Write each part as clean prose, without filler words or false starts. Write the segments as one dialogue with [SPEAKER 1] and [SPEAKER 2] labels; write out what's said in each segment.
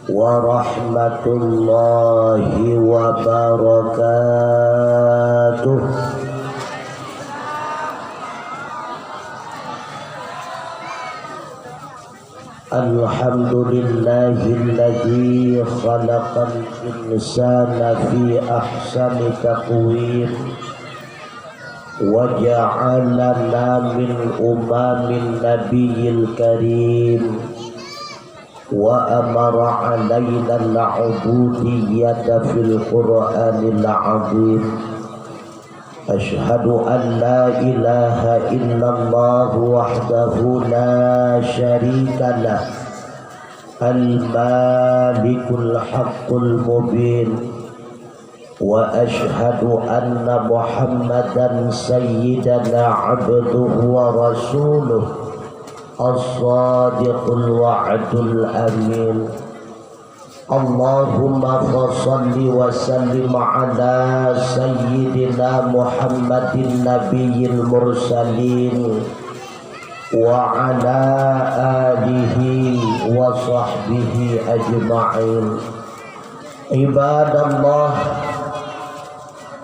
[SPEAKER 1] warahmatullahi wabarakatuh. Alhamdulillahilladzi khalaqal insana fi ahsani taqwim wa ja'alana min umamin nabiyil karim wa amara alaina al-ubudiyyata fil qur'anil azim. Ashhadu an la ilaha illallah wahdahu la syarika lah al-malikul haqqul mubin wa ashhadu anna muhammadan sayyidana abduhu wa rasuluh as-sadiqul wa'dul amin. Allahumma salli wa sallim ala sayyidina Muhammadin nabiyil mursalin wa ala alihi wa sahbihi ajma'in. Ibadallah,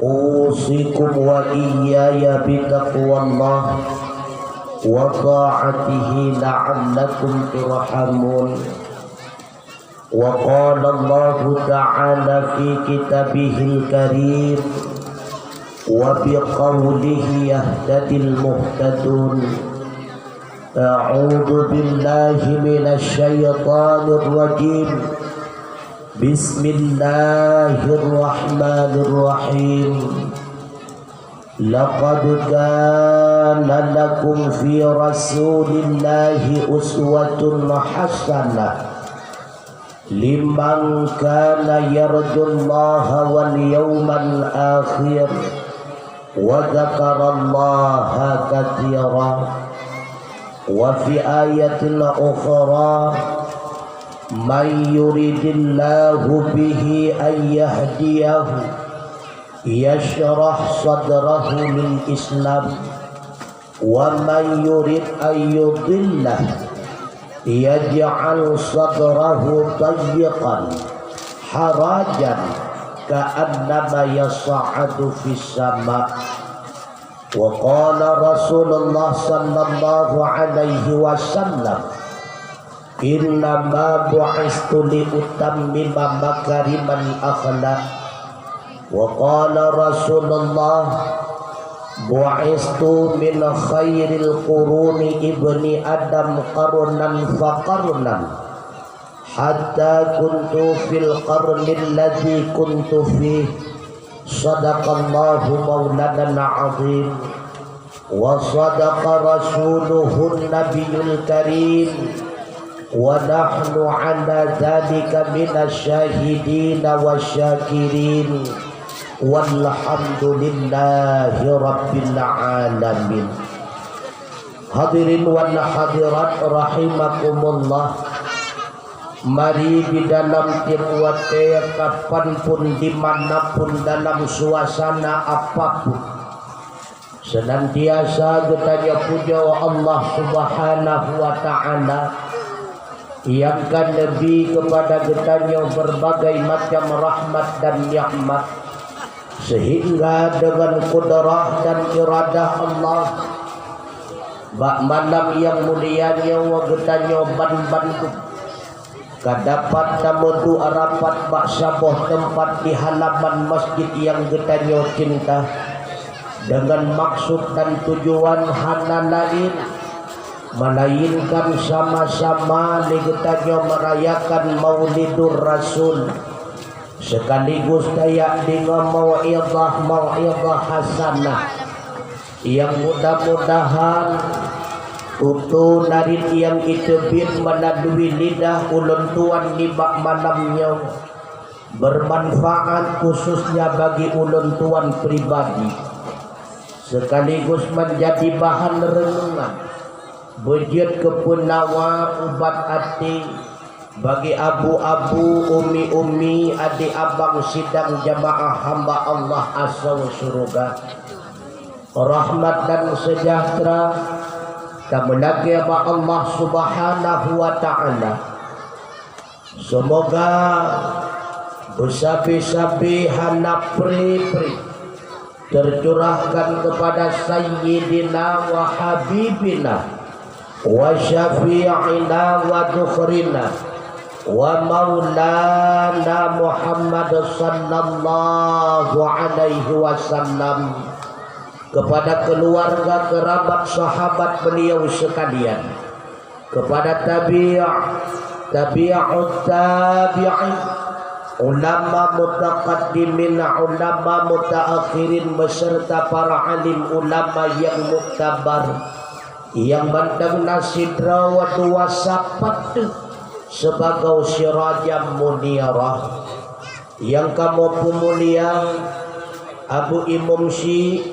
[SPEAKER 1] usikum wa iyaya bitaqwallah wa ta'atihi la'allakum turhamun. Wa qala Allahu ta'ala fi kitabihil karim wa biqawlihi yahtadil muhtadun. A'udzu billahi minasy syaithanir rajim. Bismillahirrahmanirrahim. Laqad kana lakum fi rasulillahi uswatun hasanah liman kana yarjullaha wal yawmal akhir wa dzakarallaha katsiran. Wa fi ayatin ukhra man yuridillahu bihi an yahdiyahu yashrah sadrahu lil islam wa man yurid an yudillahu yaj'al sadrahu dayyiqan harajan ka'annama yas'adu fis sama'. Wa qala Rasulullah sallallahu alaihi wasallam innama bu'istu li utammima makarimal akhlaq. Wa qala Rasulullah bu'istu min khairil quruni ibni adam qarnan fa qarnan hatta kuntu fil qarni alladhi kuntu fi. Sadaqallahu maulana azim wa sadaqa rasuluhun nabiyul karim wa nahnu ala dhalika minasyahidin wasyakirin walhamdulillahi rabbil alamin. Hadirin wal hadirat rahimakumullah, mari di dalam tiap-tiap kapanpun dimanapun dalam suasana apapun senantiasa kita puja Allah subhanahu wa ta'ala yang kan lebih kepada kita berbagai macam rahmat dan nikmat, sehingga dengan kudrah dan iradah Allah bak malam yang mulianya wa getanya ban-ban kadapat tamutu arapat bak saboh tempat di halaman masjid yang getanya cinta dengan maksud dan tujuan hana lain melainkan sama-sama getanya merayakan Maulidur Rasul sekaligus kayak dengan mau'izah hasanah yang mudah-mudahan utuh narin yang itebit melalui lidah ulun tuan nibak malamnya bermanfaat khususnya bagi ulun tuan pribadi sekaligus menjadi bahan renungan bejit kepunawa ubat hati bagi abu-abu, umi-umi, adik abang sidang jamaah hamba Allah asal surga. Rahmat dan sejahtera kepada Allah subhanahu wa ta'ala Semoga bersabi-sabi hanap pri-pri tercurahkan kepada Sayyidina wa Habibina wa Syafi'ina wa Dukhrina wa Maulana Muhammad sallallahu alaihi wasallam, kepada keluarga, kerabat, sahabat beliau sekalian, kepada tabi'ut tabi'in, ulama mutaqaddimin, ulama mutaakhirin, beserta para alim ulama yang muktabar, yang bandang nasidra wa dua sapat sebagai sirajam munirah. Yang kamu pemulia Abu Imam Syi,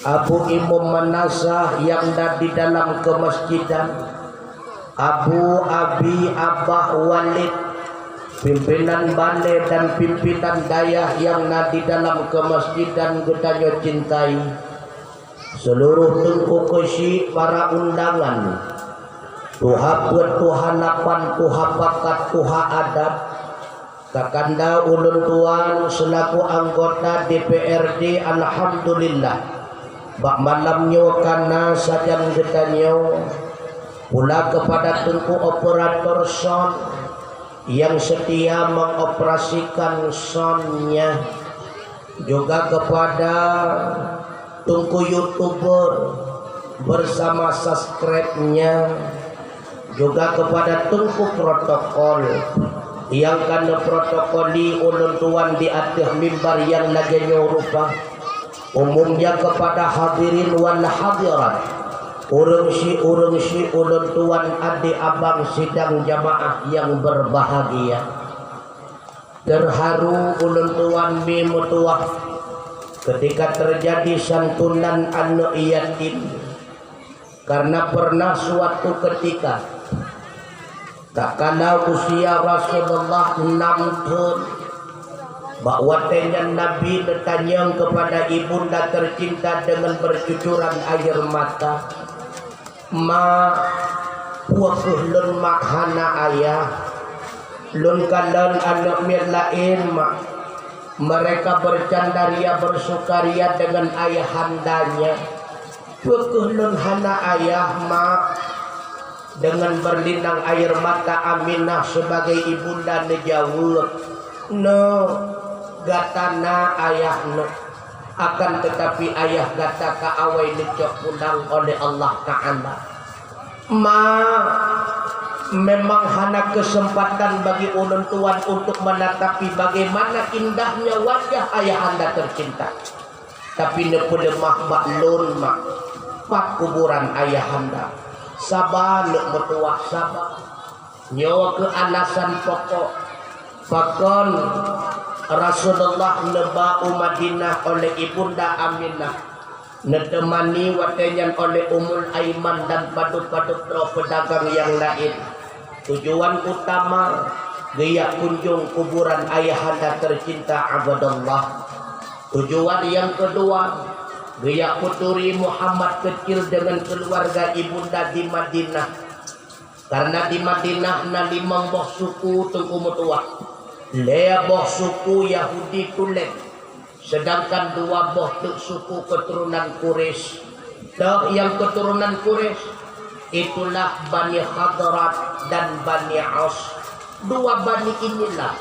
[SPEAKER 1] Abu Imam Manasah yang ada di dalam kemasjidan, Abu Abi Abah Walid, pimpinan Bane dan pimpinan Dayah yang ada di dalam kemasjidan getanya cintai, seluruh tengku kesi para undangan, tuha buat tuha napan, tuha pakat, tuha adat, kakanda ulun tuan selaku anggota DPRD, alhamdulillah bak malamnya karena sajan getanyo, pula kepada tengku operator sound yang setia mengoperasikan soundnya, juga kepada tengku YouTuber bersama subscribe-nya, juga kepada tengku protokol yang kena protokoli ulun tuan di atas mimbar yang lagi rupa, umumnya kepada hadirin wal hadirat, urang si ulun tuan adik abang sidang jamaah yang berbahagia. Terharu ulun tuan mimutuah ketika terjadi santunan anu yatim, karena pernah suatu ketika tak kala usia Rasulullah 6 tahun, bahwa dengan Nabi bertanya kepada ibunda tercinta dengan bercucuran air mata, ma puakuh lun mak hana ayah, lun kalan anak mir lain mak, mereka bercandaria bersukaria dengan ayah handanya, puakuh lun hana ayah mak. Dengan berlinang air mata Aminah sebagai ibunda nejawab, no gatana ayah no, akan tetapi ayah gata ka awai necok undang oleh Allah Ta'ala. Ma memang hana kesempatan bagi ulun tuan untuk menatapi bagaimana indahnya wajah ayah anda tercinta, tapi nepelemah baklun mak pak kuburan ayah anda. Sabar nak bertuah, sabar nyawa kealasan pokok pakon Rasulullah nebau Madinah oleh ibunda Aminah, netemani watenyan oleh Ummul Aiman dan paduk-paduk pedagang yang lain. Tujuan utama gaya kunjung kuburan ayahanda tercinta Abdullah. Tujuan yang kedua gaya puturi Muhammad kecil dengan keluarga ibunda di Madinah, karena di Madinah na 5 boh suku tengku mutuah, lea boh suku Yahudi tulen, sedangkan 2 boh suku keturunan Quraisy. Yang keturunan Quraisy itulah Bani Khadrat dan Bani Aus. 2 bani inilah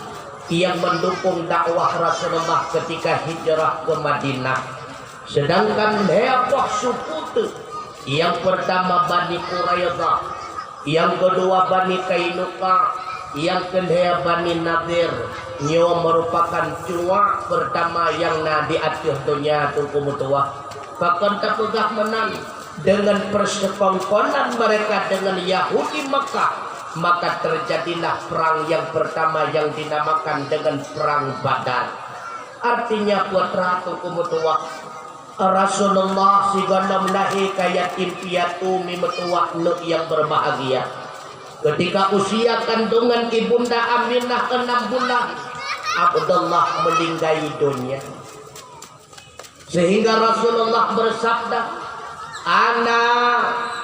[SPEAKER 1] yang mendukung dakwah Rasulullah ketika hijrah ke Madinah. Sedangkan heboh suku itu, yang pertama Bani Quraidah, yang kedua Bani Kainuqa, yang kedua Bani Nadir, nyawa merupakan cua pertama yang di atas dunia tungku mutuah. Bahkan terpegah menang dengan persekongkolan mereka dengan Yahudi Mekah, maka terjadilah perang yang pertama yang dinamakan dengan Perang Badar. Artinya putra tungku mutuah, Rasulullah sigana menahi kaya impiatu mimetuah nuk yang berbahagia. Ketika usia kandungan ibunda Aminah 6 bulan, Abdullah meninggal dunia. Sehingga Rasulullah bersabda, ana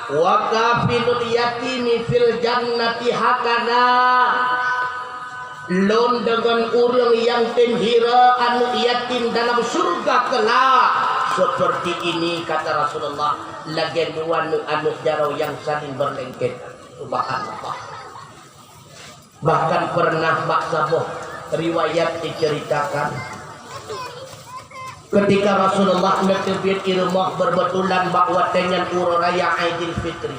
[SPEAKER 1] wa kafilul yatimi fil jannati hakana. lon dengan urang yang tenhira anu yatim dalam surga kelak seperti ini kata Rasulullah lagen anu jarau yang saling berlengket. Subhanallah. Bahkan pernah Mbak Saboh riwayat diceritakan ketika Rasulullah netebit irmah berbetulan bahwa dengan uro raya Aidil Fitri.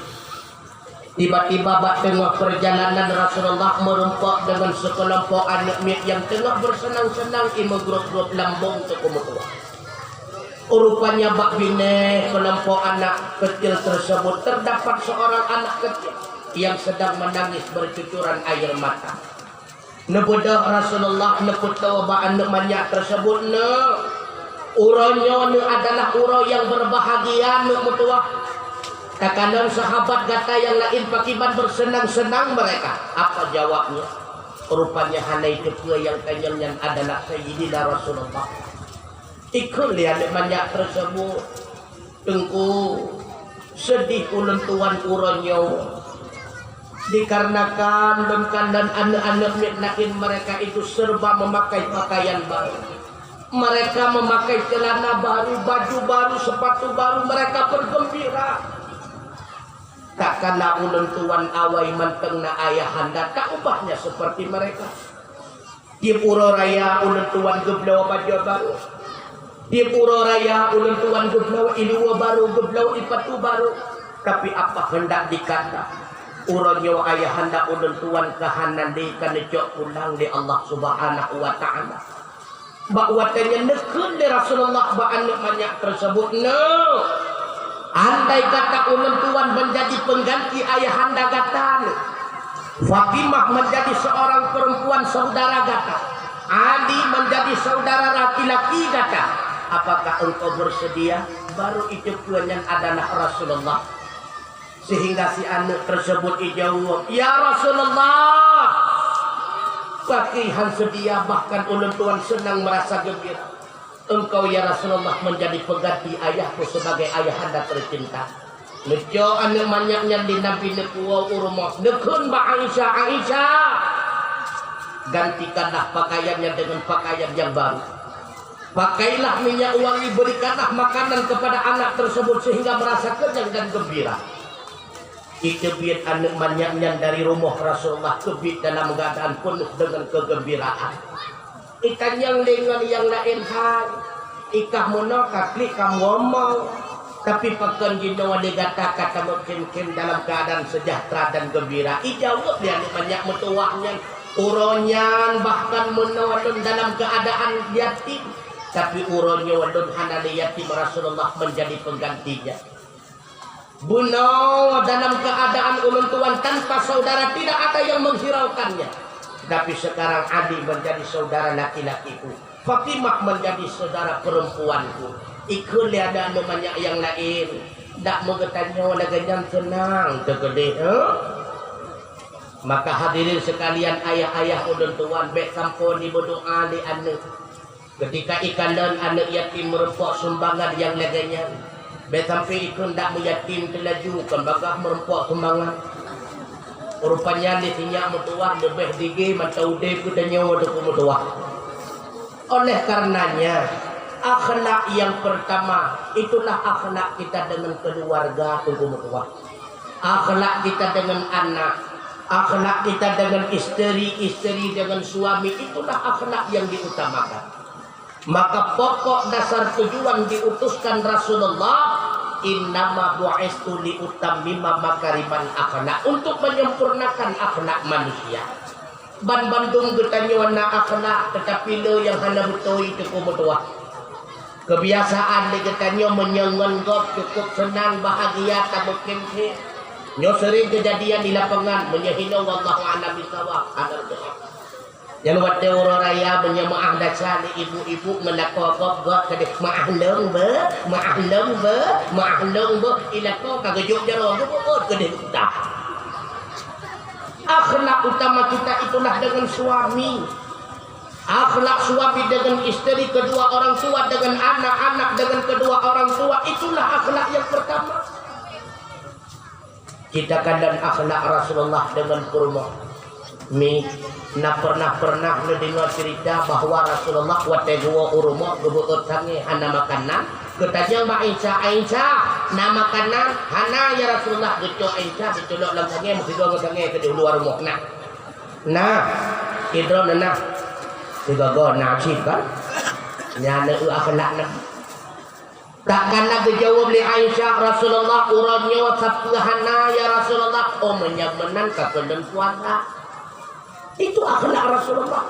[SPEAKER 1] Tiba-tiba bak tengah perjalanan Rasulullah merempak dengan sekelompok anak mit yang tengah bersenang-senang ima grup-grup lambung tekumutua. Rupanya bak bine kelompok anak kecil tersebut terdapat seorang anak kecil yang sedang menangis bercucuran air mata. Nebedah Rasulullah neput tahu bak anak banyak tersebut ne. Uronya ne adalah uro yang berbahagia ne mutua. Kakanan sahabat kata yang lain pakiban bersenang-senang mereka. Apa jawabnya? Rupanya hanai ketua yang tanyanya adalah Sayyidina Rasulullah. Ikut lihat banyak tersebut. Tengku sedih ulun tuan uronyo. Dikarenakan dan anak-anak lain mereka itu serba memakai pakaian baru. Mereka memakai celana baru, baju baru, sepatu baru. Mereka bergembira. Tak kena ulun tuan awai manteng na ayahanda tak ubahnya seperti mereka. Di pura raya ulun tuan geblau baju baru. Di pura raya ulun tuan geblau ilua baru, geblau ipatu baru. Tapi apa hendak dikata? Uronyo ayahanda ulun tuan kahanan di kanecok pulang di Allah Subhanahu wa taala. Bahwa tanya nekun di Rasulullah ba'anak banyak tersebut. No. Andai kata ulun tuan menjadi pengganti ayahanda gatan, Fatimah menjadi seorang perempuan saudara gata, Ali menjadi saudara laki-laki gata, apakah engkau bersedia? Baru itu yang adalah Rasulullah. Sehingga si anak tersebut dijawab, ya Rasulullah, pakihan sedia, bahkan ulun tuan senang merasa gembira. Engkau ya Rasulullah menjadi pengganti ayahku sebagai ayahanda tercinta. Nejo anu manyaknya di Nabi nekuwa urumah. Nekun ba Aisyah. Gantikanlah pakaiannya dengan pakaian yang baru. Pakailah minyak wangi, berikanlah makanan kepada anak tersebut sehingga merasa kenyang dan gembira. Ikebit anu manyaknya dari rumah Rasulullah kebit dalam keadaan penuh dengan kegembiraan. Ikan yang dengan yang lain hal ikah mono kaklik kamu ngomong tapi pakan jino digata kata mungkin dalam keadaan sejahtera dan gembira. Ijawab dia banyak metuahnya uronyan bahkan menolun dalam keadaan yatim tapi uronnya wadon hanali yatim Rasulullah menjadi penggantinya. Buno dalam keadaan ulun tuan tanpa saudara tidak ada yang menghiraukannya. Tapi sekarang Adi menjadi saudara laki-lakiku, Fatimah menjadi saudara perempuanku. Ikut lihat ada banyak yang lain. Tak mau ketanya lagi yang senang tergede. Maka hadirin sekalian ayah-ayah ulun tuan bek sampun berdoa di anak. Ketika ikan dan anak yatim merempok sumbangan yang laganya. Bek sampai ikut tak yatim telaju kan bagah merempok sumbangan. Rupanya di sini mutuah lebih tinggi mantau deh kudanya waktu mutuah. Oleh karenanya akhlak yang pertama itulah akhlak kita dengan keluarga tunggu mutuah. Akhlak kita dengan anak, akhlak kita dengan istri dengan suami itulah akhlak yang diutamakan. Maka pokok dasar tujuan diutuskan Rasulullah innama bu'istu li utammima makariman akhlak, untuk menyempurnakan akhlak manusia. Ban Bandung bertanya warna akhlak tetapi lo yang hana betul itu kumutuah. Kebiasaan dia menyenggok cukup senang bahagia tak mungkin sih. Nyo sering kejadian di lapangan menyehina wallahu a'lam bishawab ada doa. Yang waktu orang raya menyemaah dasar ibu-ibu menakokok gak kadeh maklum be ilako kagejuk jaro gubut kadeh dah. Akhlak utama kita itulah dengan suami. Akhlak suami dengan istri, kedua orang tua dengan anak-anak dengan kedua orang tua, itulah akhlak yang pertama. Kita kadang akhlak Rasulullah dengan kurma. Mi na pernah dengar cerita bahwa Rasulullah wategua urumo gebutut sange hana makanan ketajang ba Aisyah na makanan hana ya Rasulullah geco Aisyah dicolok lam sange mesido sange ke di luar rumah nah idro nana sigago nasib kan nyana akhlak takkan nak dijawab li Aisyah Rasulullah urannya sapehana ya Rasulullah oh menyamenan ka kendeng puasa itu akhlak Rasulullah.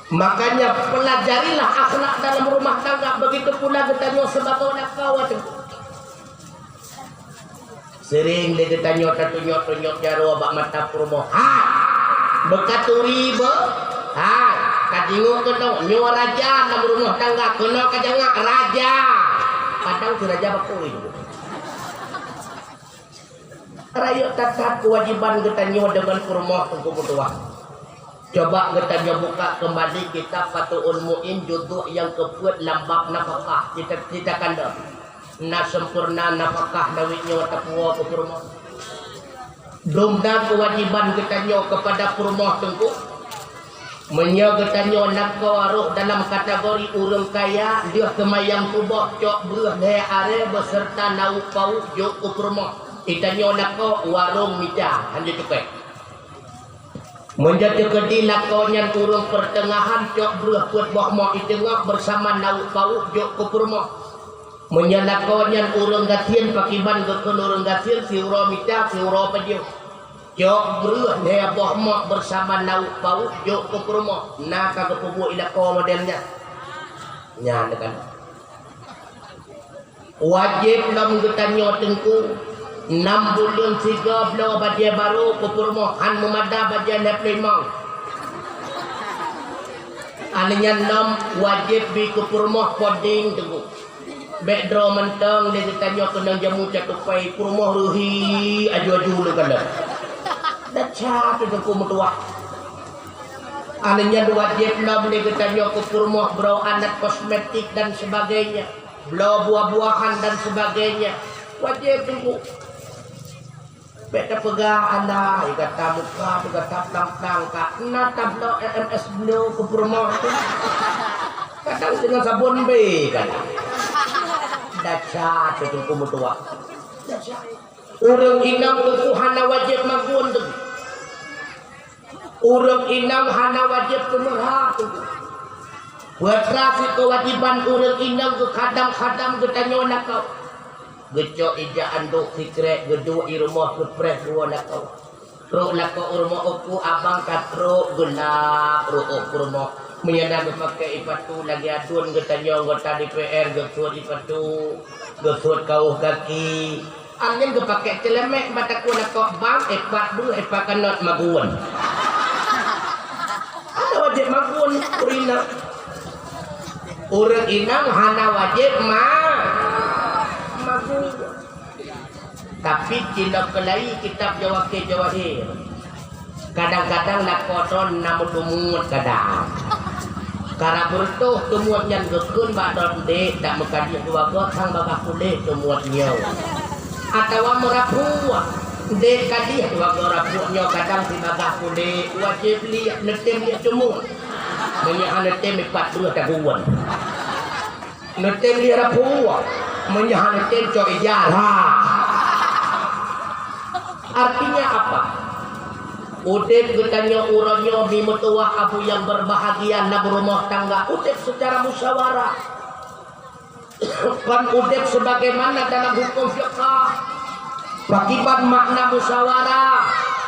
[SPEAKER 1] Makanya pelajarilah akhlak dalam rumah tangga, begitu pula getanyo sebagai nakawat. Sering dia getanyo tatunyok jaro bak mata purmo. Ha, bekaturi be. Ha, kadingo kedong nyo raja dalam rumah tangga kena kajanga raja. Kadang si raja bakuri. Rakyat tatat kewajiban getanyo dengan purmo tunggu berdoa. Coba getanyo buka kembali kitab Fathul Muin judul yang keempat lambab nafkah. Kita kandang. Na sempurna nafkah dawitnya tapua ke purmo. Domda kewajiban getanyo kepada purmo tunggu. Menyogetanyo nak kawaruh dalam kategori urang kaya dia kemayang kubah cok beruh le are beserta nau pau jok ke purmo. Itanyo nako warung mija hanya cukai. Menjadi kedi nako nyan urung pertengahan cok beruh kuat boh mo itengah bersama nau pau jok kupurmo. Menyanako nyan urung gatian pakiban gekun urung gatian siuro mija siuro pajio. Jok beruh ne boh mo bersama nau pau jok kupurmo. Nah kagak pubu ilako modelnya. Nya dekan. Wajib lam getanyo tengku 6 bulan 3 belau badia baru kupurmo han memada badia neplemang alinya 6 wajib bi kupurmo poding tenggu bedro menteng dia ditanya kena jamu catupai purmo ruhi aju-aju lu kala dacat tengku mutua alinya wajib lam dia ditanya kupurmo bro anak kosmetik dan sebagainya belau buah-buahan dan sebagainya wajib tengku beta pegah anda ikata muka ikata tang ka na tablo SMS beliau ke purmo kadang dengan sabun be kan dacat itu kumutua dacat urang inang ku hana wajib magun tu urang inang hana wajib kumerha tu buat rasi kewajiban urang inang ke kadang-kadang getanyo nakau geco ija anduk fikre gedu irumah kepres dua nakau ro nakau urmo oku abang katro gelap ro urmo menyana pakai ipatu lagi adun getanyo anggota DPR gesut ipatu gesut kau kaki angin pakai celemek mataku nakau bang epat du epakanot maguan ada wajib maguan urina urang inang hana wajib tapi tidak kelai kitab Jawa ke Jawahir kadang-kadang nak koton namun tumut kadang karena bertuh tumut yang gekun badon dek tak mekadi dua gotang bakal kulit tumut nyau atau merapuah dek kadi dua gorapuhnya kadang si bakal kulit wajib lihat netem lihat tumut menyahan netem 4 tahunan netem lihat rapuah menyahan netem cok ijarah. Artinya apa? Udep getanya urannya bimutuah abu yang berbahagia na berumah tangga. Udep secara musyawarah. Kan udep sebagaimana dalam hukum fiqh. Pakiban makna musyawarah.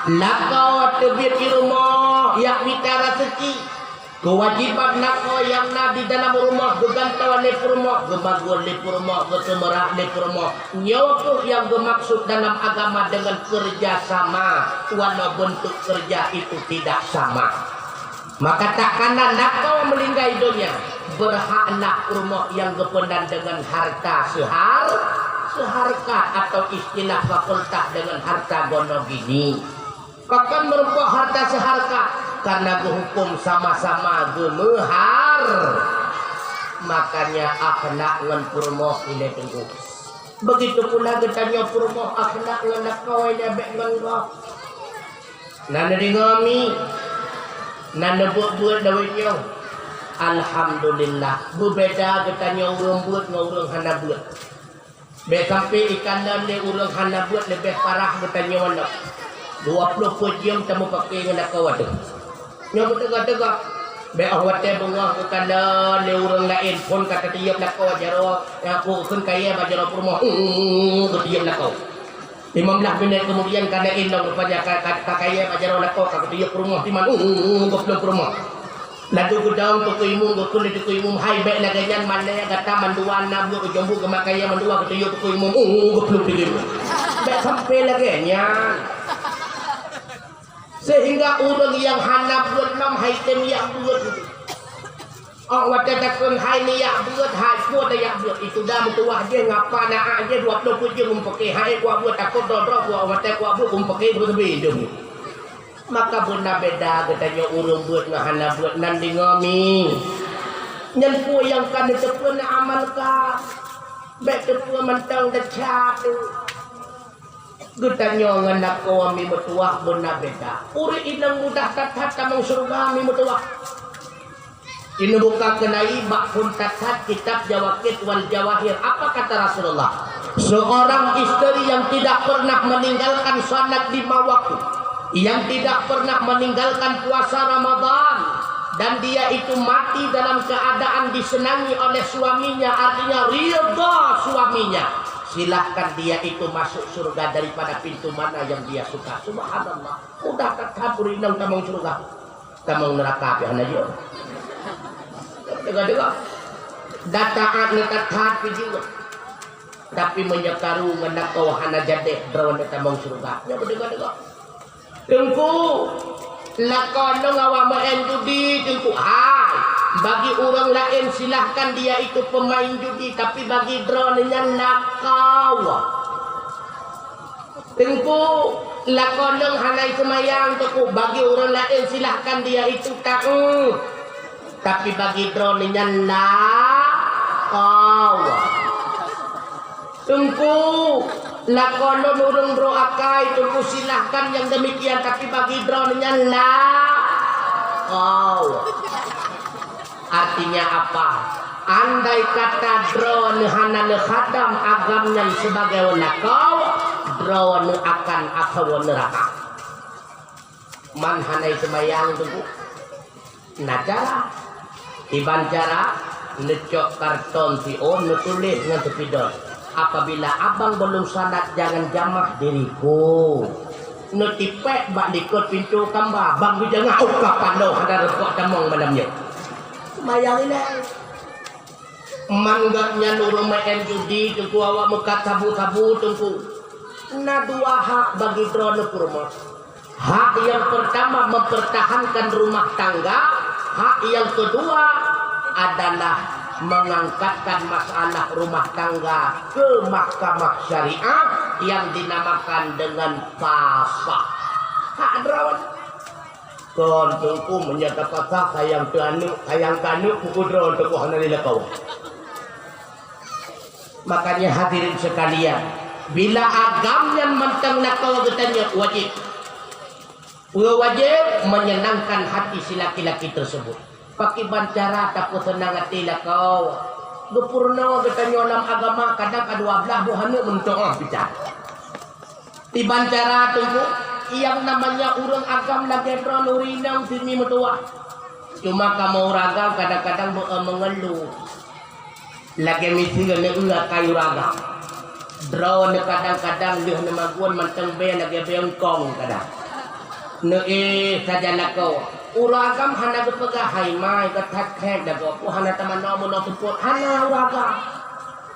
[SPEAKER 1] Lakau tebir di rumah yang mitara rezeki. Kewajiban nako yang di dalam rumah gegantawan le rumah gemaguan le rumah gesemerah le rumah nyawa yang bermaksud dalam agama dengan kerja sama walau bentuk kerja itu tidak sama maka takkanlah nako melinggai dunia berhaklah rumah yang gependan dengan harta seharkat atau istilah fakultas dengan harta gono gini kapan merupakan harta seharkat karena hukum sama-sama gemehar makanya akhlak ngan purmo ini tunggu begitu pula getanya purmo akhlak ngan kawainya bek ngan Nana dingami, nana buat dawetnya. Alhamdulillah, berbeda katanya urang buat ngurang hana buat. Be sampai ikan dan le urang hana buat lebih parah katanya wana. 20 jam temu pakai ngana kawat. Nya betega-tega. Be awat teh bengah ikan dan le urang lain pun kata tiap nak kawat jaro. Aku keun kaya bajaro rumah. Tiap nak kau. 15 minit kemudian kada indong rupanya kakaya bajaro nak kau kata tiap rumah di mana. Goblok rumah. Lalu ku daun tu imum ku kulit tu imum hai baik nak ganyan mana yang kata manduan nak buat jambu ke makaya mandua ke tuyuk tu imum goblok dia. Baik sampai lagi nya. Sehingga orang yang hanap buat nam hai tem ya buat itu. Oh wata takun hai ni ya buat hai buat ya buat itu dah mutuah dia ngapa nak aja 20 je pakai hai ku buat takut dodro ku wata ku buat pakai lebih demi. Maka benda beda katanya urung buat ngahana buat nanti ngami nyenpu yang kan tepu na amalkan baik tepu mentang decat katanya nganak kami betuah benda beda uri inang mudah tatat kamang surga mi betuah ini buka kenai bak pun tatat kitab jawakit wal jawahir. Apa kata Rasulullah? Seorang istri yang tidak pernah meninggalkan salat 5 waktu, yang tidak pernah meninggalkan puasa Ramadan, dan dia itu mati dalam keadaan disenangi oleh suaminya, artinya ridha suaminya, silahkan dia itu masuk surga daripada pintu mana yang dia suka. Subhanallah, udah takabur inang tamang surga tamang neraka pian aja dega-dega dataan netatat juga tapi menyekaru ngenak kau hana jadeh drawan tamang surga nya dega-dega tengku lakono ngawa main judi tengku hai bagi orang lain silahkan dia itu pemain judi tapi bagi dronenya nakau tengku lakono hanai semayang tengku bagi orang lain silahkan dia itu tahu tapi bagi dronenya nakau tengku lakono urung bro akai tunggu silahkan yang demikian tapi bagi dronenya artinya apa? Andai kata drone hana khadam agamnya sebagai nakau drone akan akau neraka man hanai semayang tunggu nacara ibancara necok karton si on nutulis dengan tepidon. Apabila abang belum salat jangan jamah diriku. Nutipek bak dikut pintu kamba bang jangan ukah pando ada rekok tamong malamnya. Semayang ini. Mangganya nurung main judi tunggu awak mekat sabu-sabu tunggu. Na 2 hak bagi drone kurma. Hak yang pertama mempertahankan rumah tangga. Hak yang kedua adalah mengangkatkan masalah rumah tangga ke mahkamah syariah yang dinamakan dengan fasakh. Hak drawan. Kon tungku menyata fasakh sayang kanu pukul drawan tungku hana lila kau. Makanya hadirin sekalian, bila agamnya mentang nak kau getanya wajib menyenangkan hati si laki-laki tersebut. Pakai bancara takut senang hati lah kau. Gepurna katanya dalam agama kadang ada 12 buahnya mentok bicara. Di bancara tunggu yang namanya urang agam lagi drone urinang sini metua. Cuma kamu ragam kadang-kadang mengeluh. Lagi misi ngene kayu ragam. Drone kadang-kadang dia nemaguan manteng be lagi beongkong kadang. Saja nak kau. Uragam hana berpegah hai mai ketat kek dah kau hana taman nomo no tempur hana uragam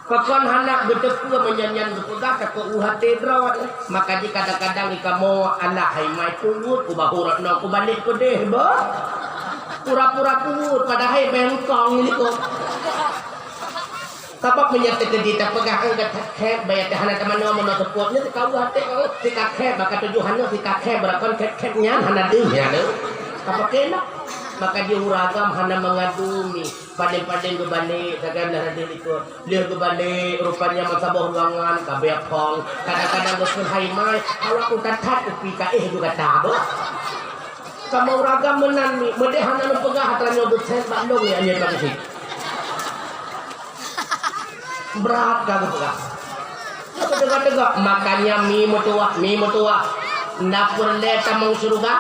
[SPEAKER 1] kakon hana bertepu menyanyian berpegah kakon uhate drawat maka di kadang-kadang kamu anak hai mai tunggut ku bahurat no ku balik ku deh ba pura-pura tunggut pada hai bengkong ini kok kabak menyertai kedita pegah ketat kek bayar hana taman nomo no tempur ni kau uhate kau tikak kek maka tujuannya tikak kek berakon kek-keknya hana deh ya kapakena maka dia uragam hana mengadumi paden-paden ke balik takkan dah ada ikut dia ke balik rupanya masa bawah ruangan kabeh pong kadang-kadang geus hai mai kalau aku tatat upi ka juga tabo sama uragam menan ni mede hana pegah hatranyo beset bandung ya nya tak sih berat kagak pegah tegak-tegak makanya mi mutua napur le tamang surga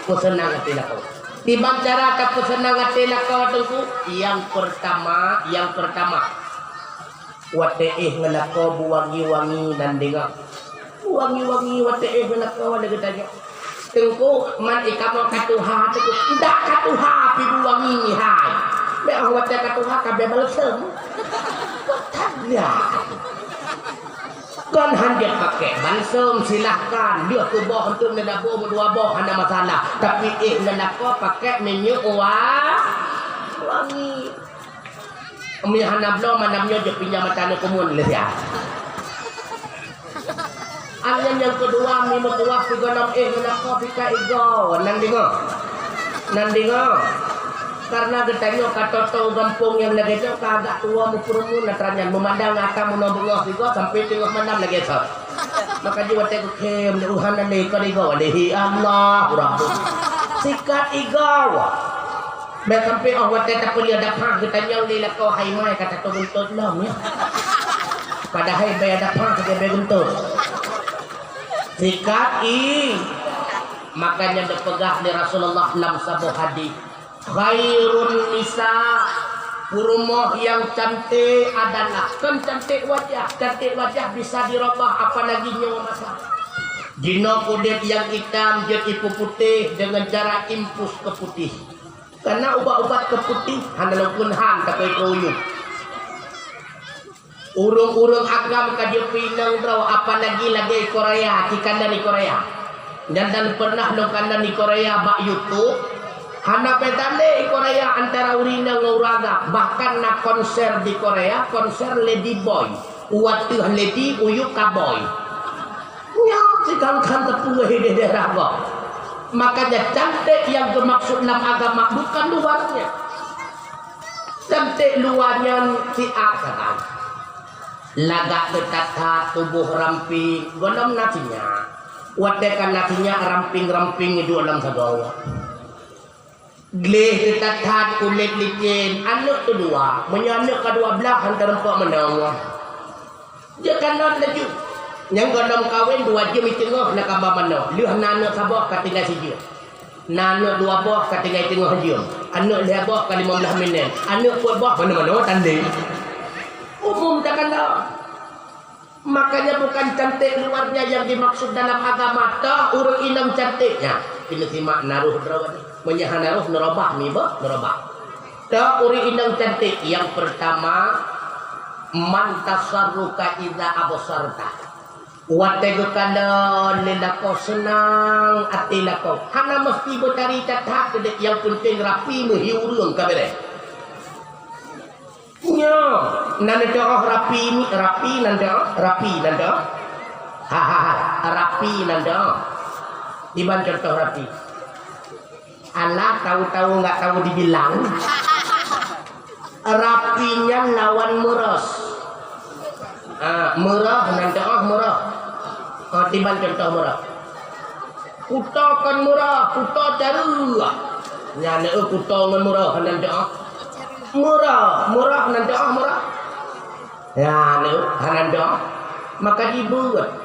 [SPEAKER 1] pesenang hati nak kau timbang cara tak pesenang hati nak kau tengku yang pertama wate ngelako buwangi-wangi dan dengar wangi-wangi wate ngelako ada ketanya tengku man ikamo katuha tengku ndak katuha pi buwangi ni hai be wate katuha kabeh balesem tanya kan hanjat pakai balsam silahkan dia ke bawah untuk mendabu berdua bawah ada masalah tapi ngelako pakai minyak wangi hana belum manamnya je pinjam mata kumun le ya Angin yang kedua mi metuah pigonom ngelako pika igo nandingo karena getanyo katoto gampung yang nagejo kagak tua mukurmu natranyan memandang akan menobengos igo sampai tengok mandam nagejo maka jiwa tegu kem uhan dan ikan igo lehi Allah rabbu sikat igo be sampai awat tak kuliah dapat getanyo lila ko hai mai kata to buntut lam ya pada hai be dapat ke be buntut sikat makanya dipegah di Rasulullah dalam sebuah hadis khairun nisa purumoh yang cantik adalah kan cantik wajah bisa dirubah apalagi nyawa masa jino kulit yang hitam jadi putih dengan cara impus ke putih karena ubat-ubat ke putih handalupun han tapi koyuk urung-urung agam kadio pinang bro apalagi lagi Korea kikanda di Korea dan pernah lokanda di Korea bak YouTube hana pedale Korea antara urina nguraga bahkan na konser di Korea konser lady boy uatuh lady uyuk kaboy nya sikang kan tepung hede derago makanya cantik yang bermaksud dalam agama bukan luarnya cantik luarnya si akaran lagak betata tubuh ramping gondom nasinya watekan nasinya ramping-ramping itu dalam sagawa gleh tetathat kulit licin anak kedua menyanak kedua belah antara empat menawar dia kanan laju yang gondom kawin 2 jam di tengah nak kabar mana lihat nana sabah katinggal sijil nana 2 buah katinggal tengah jam anak 5 buah ke 15 minit anak 4 buah mana-mana tanding umum takkan dah makanya bukan cantik luarnya yang dimaksud dalam agama tak urang inam cantiknya ini simak naruh drawan menyahan naruh nerobah tak uri inang cantik yang pertama mantasarruka iza abosarta watego kada lelako senang ati lako hana mesti bercari catat yang penting rapi menghiurung kabere nya nanda rapi nanda rapi nanda diban contoh rapi Allah tahu-tahu nggak tahu dibilang rapinya lawan meros merah nanti merah tiban contoh merah kuto kan murah kuto jaru nyane kuto ngan murah nanti murah nanti murah ya nanti maka dibuat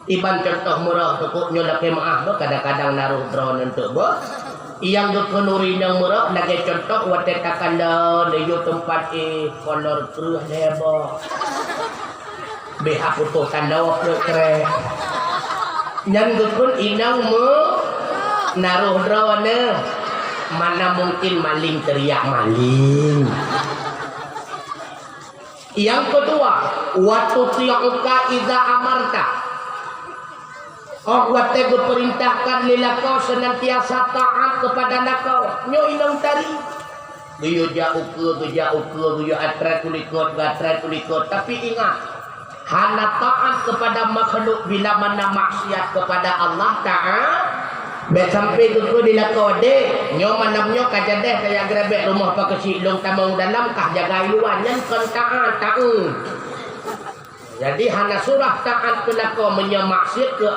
[SPEAKER 1] iban contoh murah tukuk nyodak maaf kadang-kadang naruh drone untuk yang berkenuri yang murah lagi contoh wadah takanda di tempat kolor terus heboh BH putuh tanda waktu keren yang berkun inang naruh drone mana mungkin maling teriak maling. Yang kedua waktu tiuka iza amarta Allah tegur perintahkan lilakau senantiasa taat kepada nakau nyo inang tari guyo guyo atret kulikot tapi ingat hana taat kepada makhluk bila mana maksiat kepada Allah Bet sampai ke dilako dek nyo manamnyo kajadeh kaya grebek rumah pak kesilong tamang dalam kah jaga luar nyen kon taat. Jadi hana surah taat pelako menyemaksud ke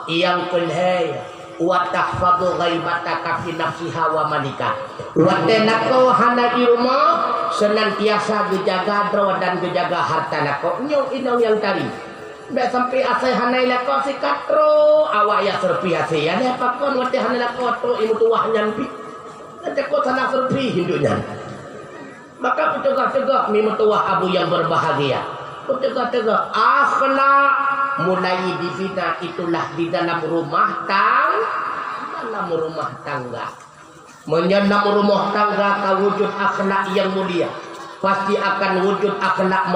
[SPEAKER 1] yang kulhay wa tahfadhu ghaibataka fi nafsiha wa malika. Wa tenako hana di rumah senantiasa gejaga draw dan gejaga harta lako nyo inong yang tadi. Be sampai asai hanai lako si katro awak ya serpi asai ya ne pakon wate hanai lako to imu tuah nyampi nanti ko sana serpi hinduknya maka petegah-tegah mimu tuah abu yang berbahagia petegah-tegah akhlak mulai dibina itulah di dalam rumah tangga menyenam rumah tangga kawujud akhlak yang mulia pasti akan wujud akhlak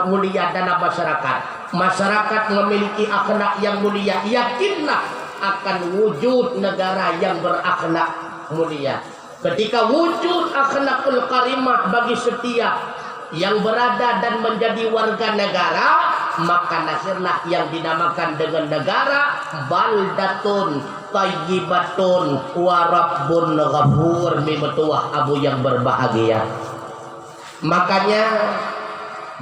[SPEAKER 1] mulia dalam masyarakat. Masyarakat memiliki akhlak yang mulia, yakinlah akan wujud negara yang berakhlak mulia. Ketika wujud akhlakul karimah bagi setiap yang berada dan menjadi warga negara, maka nasirlah yang dinamakan dengan negara baldatun tayyibatun wa rabbun ghafur mimetuah abu yang berbahagia. Makanya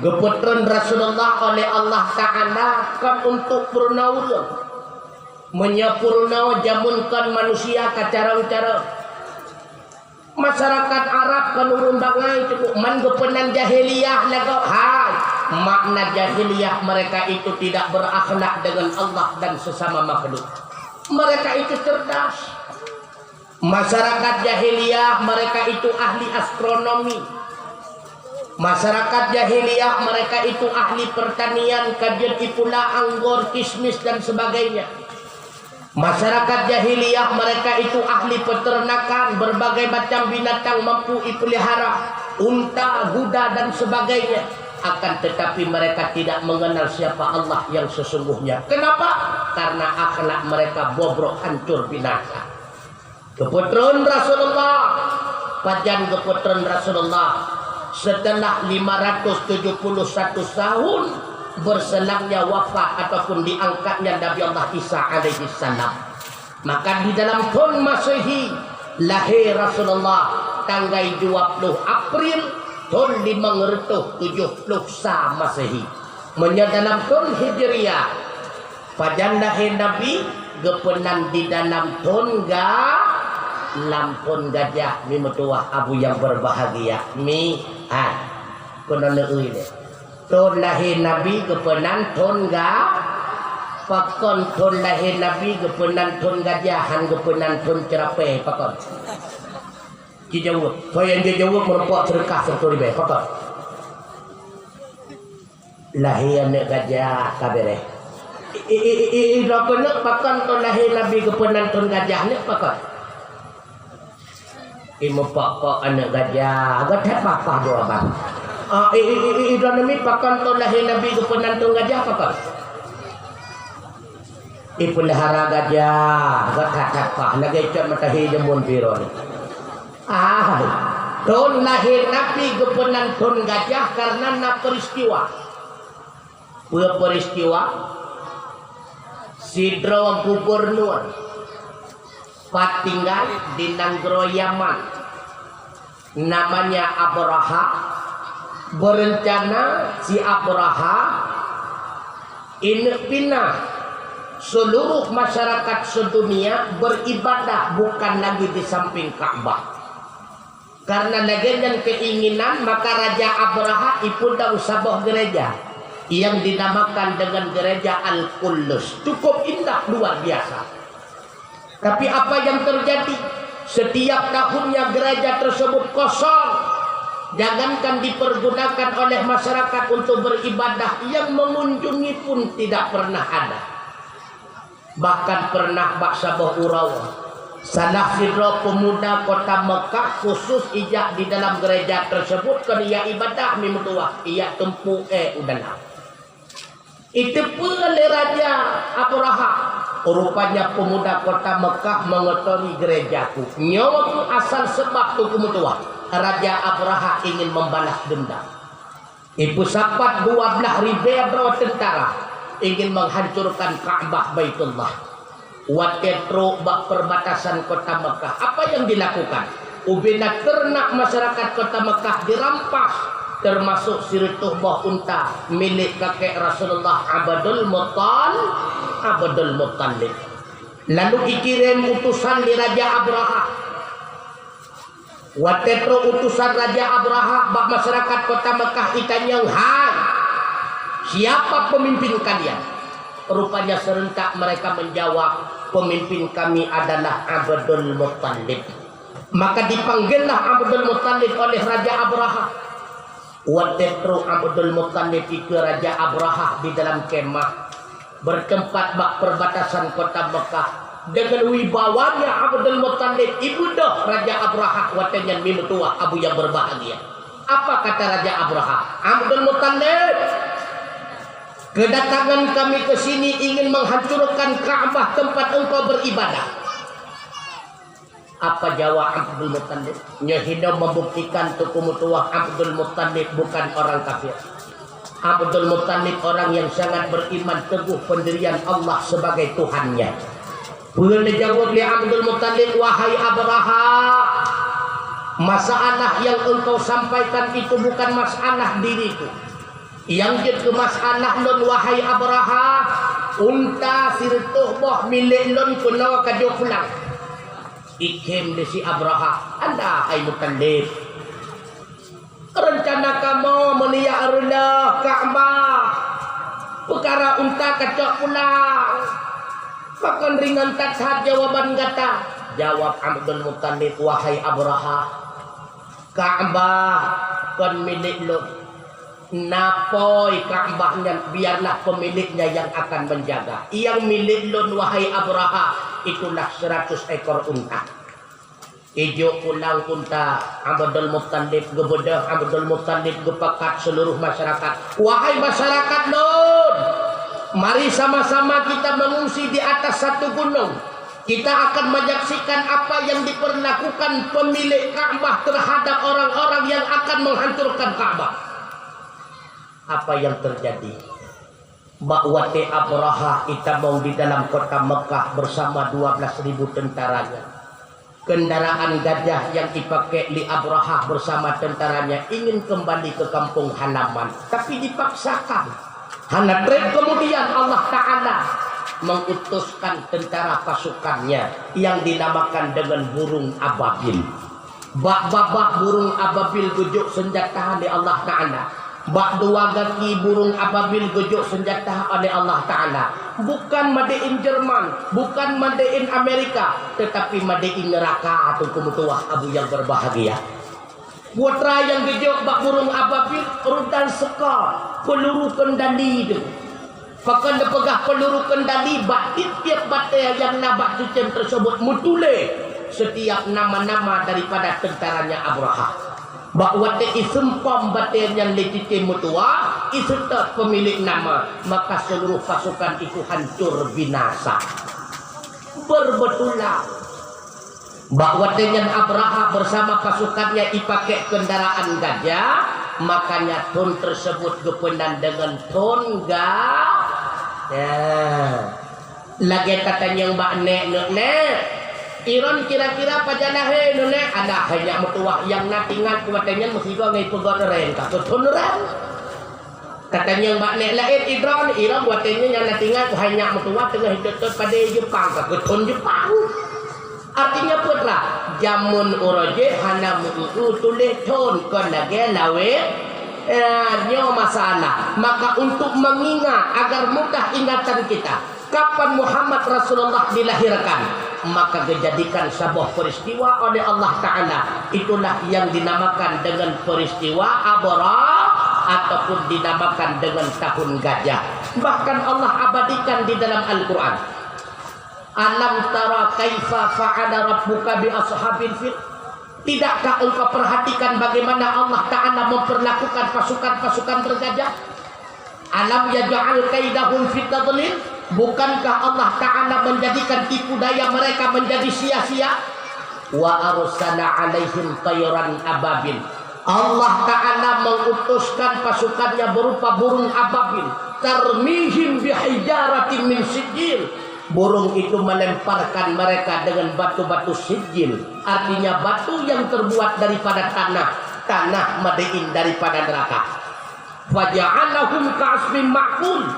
[SPEAKER 1] gepetron Rasulullah oleh Allah Ta'ala kan untuk purnaul menyempurnau jamunkan manusia ke cara-cara masyarakat Arab kan urun bangai cukup man gepenan jahiliyah lagu hai makna jahiliyah mereka itu tidak berakhlak dengan Allah dan sesama makhluk mereka itu cerdas masyarakat jahiliyah mereka itu ahli astronomi. Masyarakat jahiliyah mereka itu ahli pertanian, kajian pula anggur, kismis dan sebagainya. Masyarakat jahiliyah mereka itu ahli peternakan, berbagai macam binatang mampu dipelihara, unta, kuda dan sebagainya. Akan tetapi mereka tidak mengenal siapa Allah yang sesungguhnya. Kenapa? Karena akhlak mereka bobrok, hancur, binasa. Keputran Rasulullah, pajan keputran Rasulullah. Setelah 571 tahun berselangnya wafat ataupun diangkatnya Nabi Allah Isa alaihi salam, maka di dalam tahun Masehi lahir Rasulullah tanggal 20 April tahun 570 Masehi. Dalam tahun Hijriah pajan lahir Nabi gepenan di dalam tahun lampun gajah mi metuah abu yang berbahagia mi kono leui le ton lahir nabi kepenan ton pakon ton lahir nabi kepenan ton gajahan kepenan ton cerape pakon ki jauh yang jauh merupakan sedekah serta ribe pakon lahir nek gajah kabere dokone pakon ton lahir nabi kepenan ton gajah nek pakon imu pokok anak gajah agak apa jawaban idonami pakan to lahir nabi kepenan to gajah pakan ipelihara gajah agak apa lagi cak matahi jemun piro ni ton lahir nabi kepenan ton gajah karena na peristiwa sidro gubernur tinggal di Nanggro Yaman namanya Abraha berencana si Abraha ini pindah seluruh masyarakat sedunia beribadah bukan lagi di samping Ka'bah karena legenda keinginan maka Raja Abraha ipundang sebuah gereja yang dinamakan dengan gereja Al-Quddus cukup indah luar biasa. Tapi apa yang terjadi? Setiap tahunnya gereja tersebut kosong. Jangankan dipergunakan oleh masyarakat untuk beribadah, yang mengunjungi pun tidak pernah ada. Bahkan pernah Baksaboh Urawa, salah sidro pemuda kota Mekah khusus ijak di dalam gereja tersebut kan ia ibadah mimutuah, ia tempuh udahlah. Itu pun Raja Abraha. Rupanya pemuda kota Mekah mengotori gerejaku. Nyawaku asal sebab tu kemutuah. Raja Abraha ingin membalas dendam. Ibu sapat 12.000 tentara ingin menghancurkan Ka'bah Baitullah. Watetro bak perbatasan kota Mekah. Apa yang dilakukan? Ubina ternak masyarakat kota Mekah dirampas, termasuk sirituh buah unta milik kakek Rasulullah Abdul Muttalib. Lalu dikirim utusan di Raja Abraha. Watetro utusan Raja Abraha bak masyarakat kota Mekah itanyang, hai, siapa pemimpin kalian? Rupanya serentak mereka menjawab, pemimpin kami adalah Abdul Muttalib. Maka dipanggillah Abdul Muttalib oleh Raja Abraha. Watetro Abdul Muttalib itu Raja Abraha di dalam kemah bertempat bak perbatasan kota Mekah. Dengan wibawanya Abdul Muttalib ibudah Raja Abraha watenyan mimutua abu yang berbahagia. Apa kata Raja Abraha? Abdul Muttalib, kedatangan kami ke sini ingin menghancurkan Ka'bah tempat engkau beribadah. Apa jawab Abdul Muttalib? Nyahidah membuktikan tuku mutuah Abdul Muttalib bukan orang kafir. Abdul Muttalib orang yang sangat beriman teguh pendirian Allah sebagai Tuhannya. Boleh jawab li Abdul Muttalib, wahai Abraha, masalah yang engkau sampaikan itu bukan masalah diriku. Yang jadi masalah lon wahai Abraha, unta sirtuh boh milik lon kuno kajo pulang. Ikem desi Abraha, anda hai Muttalib, rencana kamu meniarlah Ka'bah, perkara unta kacok pulang. Makan ringan tak sahat jawaban kata. Jawab Abdul Muttalib, wahai Abraha, Ka'bah kon milik lo. Napoi Ka'bahnya biarlah pemiliknya yang akan menjaga. Yang milik lo wahai Abraha itulah 100 ekor unta. Ijo pulang unta, Abdul Muttalib gebedah, Abdul Muttalib gepekat seluruh masyarakat. Wahai masyarakat Nun, mari sama-sama kita mengungsi di atas satu gunung. Kita akan menyaksikan apa yang diperlakukan pemilik Ka'bah terhadap orang-orang yang akan menghancurkan Ka'bah. Apa yang terjadi? Bakwate Abraha itamong di dalam kota Mekah bersama 12.000 tentaranya. Kendaraan gajah yang dipakai li Abraha bersama tentaranya ingin kembali ke kampung halaman, tapi dipaksakan. Hana trek kemudian Allah Ta'ala mengutuskan tentara pasukannya yang dinamakan dengan burung ababil. Bak-babak burung ababil gujuk senjata oleh Allah Ta'ala. Bak dua kaki burung ababil gujuk senjata oleh Allah Ta'ala. Bukan made in Jerman, bukan made in Amerika, tetapi made in neraka atau kemutuah abu yang berbahagia. Putra yang gejok bak burung ababil rudan sekar peluru kendali itu. Pakan pegah peluru kendali bak tiap batai yang nabak cucen tersebut mutule setiap nama-nama daripada tentaranya Abraha. Bak wate isempam batai yang lecite mutua iserta pemilik nama, maka seluruh pasukan itu hancur binasa. Berbetulan bahwa dengan Abraha bersama pasukannya dipakai kendaraan gajah, makanya ton tersebut kepenan dengan ton lagi katanya mbak nek Iron kira-kira pajanah nek ada hanya mutuah yang natingat kuatnya mesti gua ngai pegor ren ka ton ren katanya mbak nek lain Iron kuatnya yang natingat hanya mutuah tengah hidup pada Jepang ka ton Jepang. Artinya putra jamun uroje hana mu'u tulih ton kon lagi lawe nyo masalah. Maka untuk mengingat agar mudah ingatan kita kapan Muhammad Rasulullah dilahirkan, maka dijadikan sebuah peristiwa oleh Allah Ta'ala. Itulah yang dinamakan dengan peristiwa Abraha ataupun dinamakan dengan tahun gajah. Bahkan Allah abadikan di dalam Al-Quran. Alam tara kaifa fa'ala rabbuka bi ashabil fil. Tidakkah engkau perhatikan bagaimana Allah Ta'ala memperlakukan pasukan-pasukan bergajah? Alam yaj'al kaidahum fi tadlil. Bukankah Allah Ta'ala menjadikan tipu daya mereka menjadi sia-sia? Wa arsala alaihim tayran ababil. Allah Ta'ala mengutuskan pasukannya berupa burung ababil. Tarmihim bihijaratin min sijil. Burung itu melemparkan mereka dengan batu-batu sijil, artinya batu yang terbuat daripada tanah madain daripada neraka. Faja'alahum ka'asfin ma'kul,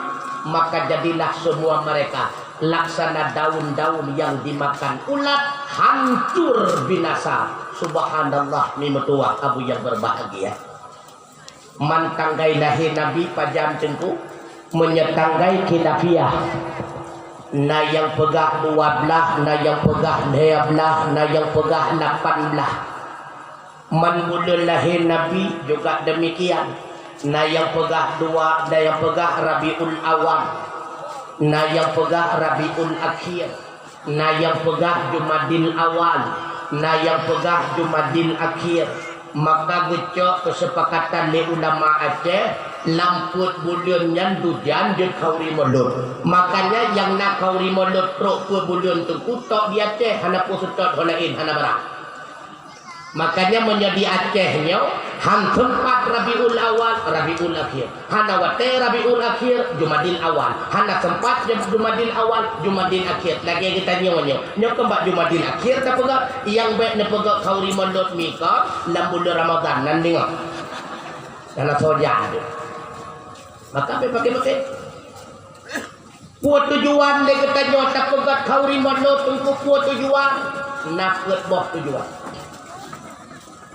[SPEAKER 1] maka jadilah semua mereka laksana daun-daun yang dimakan ulat, hancur binasa. Subhanallah, mimetua abu yang berbahagia. Mantanggai lahi Nabi pajam tengku menyetanggai kilafiah. Na yang pegah 12, na yang pegah 12, na yang pegah 18. Manbudul lahir Nabi juga demikian. Na yang pegah 2, na yang pegah Rabiul Awal, na yang pegah Rabiul Akhir, na yang pegah Jumadil Awal, na yang pegah Jumadil Akhir. Maka gecok kesepakatan le ulama Aceh, lamput bulan yang dujan dia kauri mulut. Makanya yang nak kauri mulut pro bulan tu kutok dia Aceh hana pusutot holain hana barang. Makanya menjadi Acehnya han tempat Rabiul Awal, Rabiul Akhir. Hana wate Rabiul Akhir, Jumadil Awal. Hana tempat Jumadil Awal, Jumadil Akhir. Lagi kita nyonya. Nyo kembak Jumadil Akhir tak pegak yang baik ne pegak kauri mulut mika dalam bulan Ramadan nan dengar. Karena soja ada. Maka pakai puat tujuan le kita nyo tak pegak kauri mulut untuk puat tujuan nak boh tujuan.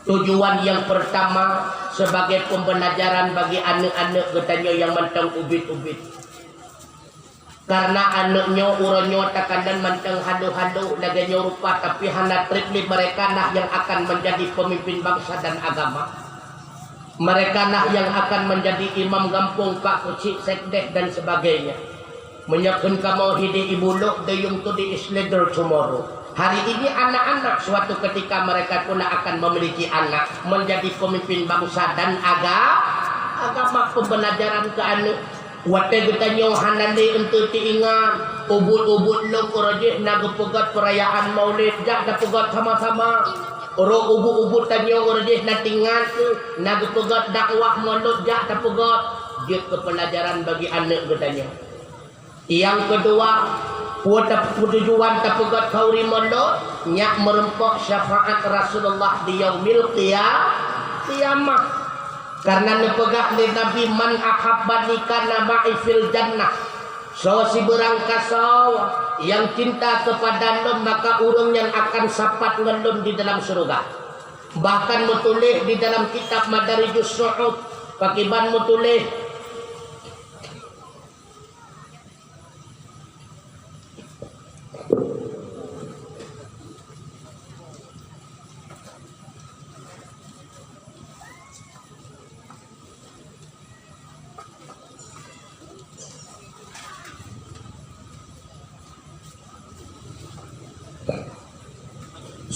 [SPEAKER 1] Tujuan yang pertama sebagai pembelajaran bagi anak-anak katanya yang mantang ubit-ubit. Karena anaknya urannya takanan mantang halu-halu laganya rupa tapi hana tripli mereka nah yang akan menjadi pemimpin bangsa dan agama. Mereka nah yang akan menjadi imam kampung, pak kucik, sekdek dan sebagainya. Menyakun kamu hidi ibu luk dayung to di is leader tomorrow. Hari ini anak-anak suatu ketika mereka pun akan memiliki anak menjadi pemimpin bangsa dan agama pembelajaran ke anak. Wate getanyo hanande untuk diingat ubud-ubud lok rajih nagepegat perayaan Maulid jak dapegat sama-sama. Oro ubud-ubud tanyo rajih natingat nagepegat dakwah Maulid jak dapegat. Dia kepelajaran bagi anak getanyo. Yang kedua, tujuan tapegat kauri mondok nyak merempok syafaat Rasulullah di yaumil qiyamah. Karena nepegak di Nabi man ahabbani kana ma'i fil jannah. So si berangkasau yang cinta kepada lum maka urung yang akan sapat ngelum di dalam surga. Bahkan mutulih di dalam kitab Madarijus Su'ud pakiban mutulih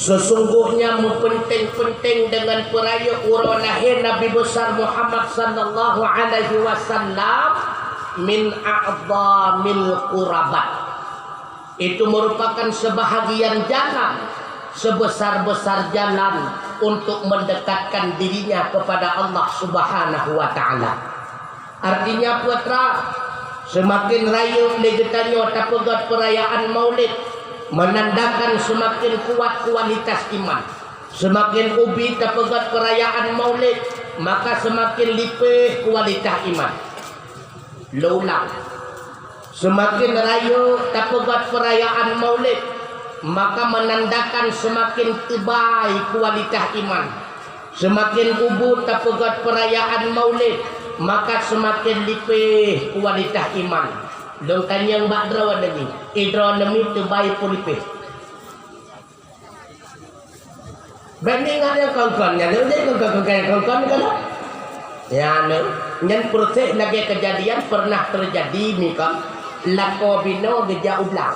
[SPEAKER 1] sesungguhnya penting-penting dengan peraya urang lahir Nabi besar Muhammad sallallahu alaihi wasallam min a'dhamil qurabat. Itu merupakan sebahagian jalan, sebesar-besar jalan untuk mendekatkan dirinya kepada Allah Subhanahu wa taala. Artinya putra, semakin raya legetannya tapegat perayaan Maulid menandakan semakin kuat kualitas iman. Semakin ubi tapegat perayaan Maulid maka semakin lipih kualitas iman. Laulang semakin raya tapegat perayaan Maulid maka menandakan semakin tebal kualitas iman. Semakin ubu tapegat perayaan Maulid maka semakin lipih kualitas iman. Dongkan yang bakdrawan lagi idra nemi terbaik polipih. Banding ada kawan-kawannya, dia kawan-kawan kan? Ya, yang proses lagi kejadian pernah terjadi mika lako bino geja ulang,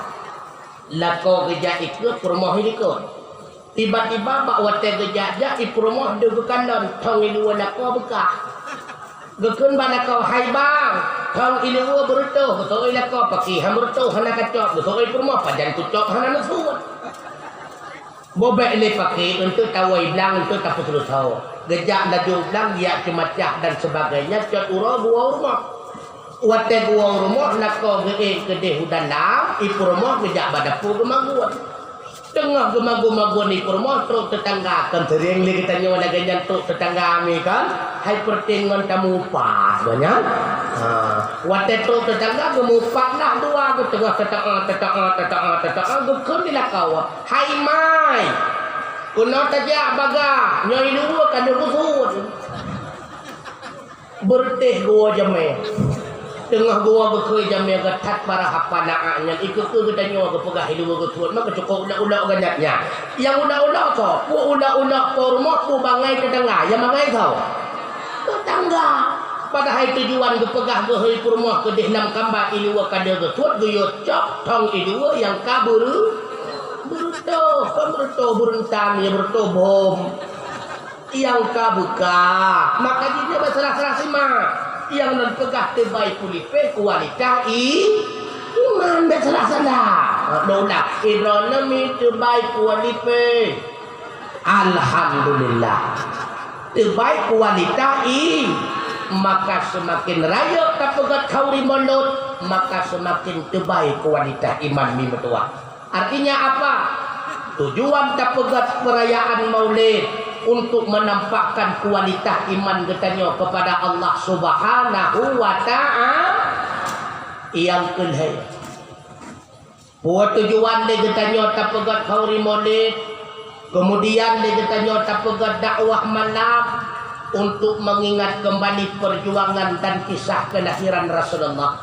[SPEAKER 1] lako geja ikut perumoh ikut. Tiba-tiba bawa teh geja ja ipromoh degukan dan tong ilu lako bekah. Gekun bana kau hai bang, kau ilu berutuh, betul lako pakai ham berutuh hana kacok, betul perumoh pajan tucok hana nasuat. Bobek ini pakai untuk tawai belang untuk tak terus tahu. Gejak laju belang dia cemacah dan sebagainya. Cat urah gua rumah. Wate gua rumah nak kau gede hudan lam. ipurmo ngejak badapu gemaguan. Tengah gemagu-maguan ipurmo truk tetangga kan sering li kita nyawa ganyan truk tetangga kami kan. Hai pertingon tamu pas banyak. Wate truk tetangga gemupak dah dua ke tengah tetangga gekun dilakawa. Hai mai. Kuno taja baga nyoi dua kan kusut. Berteh gua jame. Tengah gua bekerja jamnya getat para hapanaannya ikut ke kita nyawa ke pegah hidup ke tuan maka cukup udak-udak ganyatnya yang udak-udak so pu udak-udak kormot pu bangai tetangga yang bangai kau tetangga pada hari tujuan ke pegah ke hari kurma ke deh enam kambak ilua kada ke tuan ke yocok tong ilua yang kabur berto berentang ya berto bom yang kabuka maka dia berserah-serah simak yang non pegah terbaik kulipe kualitas iman bersalah-salah doa agronomi terbaik kualipe alhamdulillah terbaik kualitas maka semakin raya tapegat kauri mondot maka semakin terbaik kualitas iman mi betua artinya apa tujuan tapegat perayaan maulid untuk menampakkan kualitas iman kita kepada Allah Subhanahu wa ta'ala yang kedua buat tujuan dia kita nyota pegat kauri maulid kemudian dia kita nyota pegat dakwah malam untuk mengingat kembali perjuangan dan kisah kelahiran Rasulullah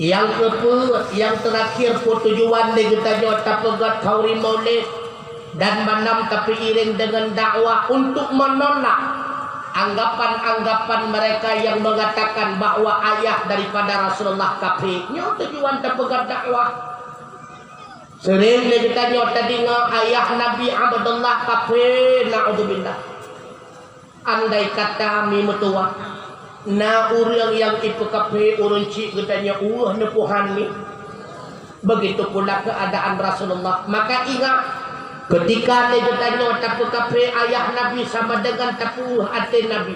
[SPEAKER 1] yang kedua yang terakhir tujuan dia kita nyota pegat kauri maulid dan menam tapi iring dengan dakwah untuk menolak anggapan-anggapan mereka yang mengatakan bahwa ayah daripada Rasulullah kafir. Nyo tujuan terpegat dakwah. Sering kita nyota dengar ayah Nabi Abdullah kafir, naudzubillah. Andai kata mi metua, na urang yang itu kafir urang cik katanya nepuhan ni. Begitu pula keadaan Rasulullah. Maka ingat ketika dia bertanya tapu kafe ayah Nabi sama dengan tapu hati Nabi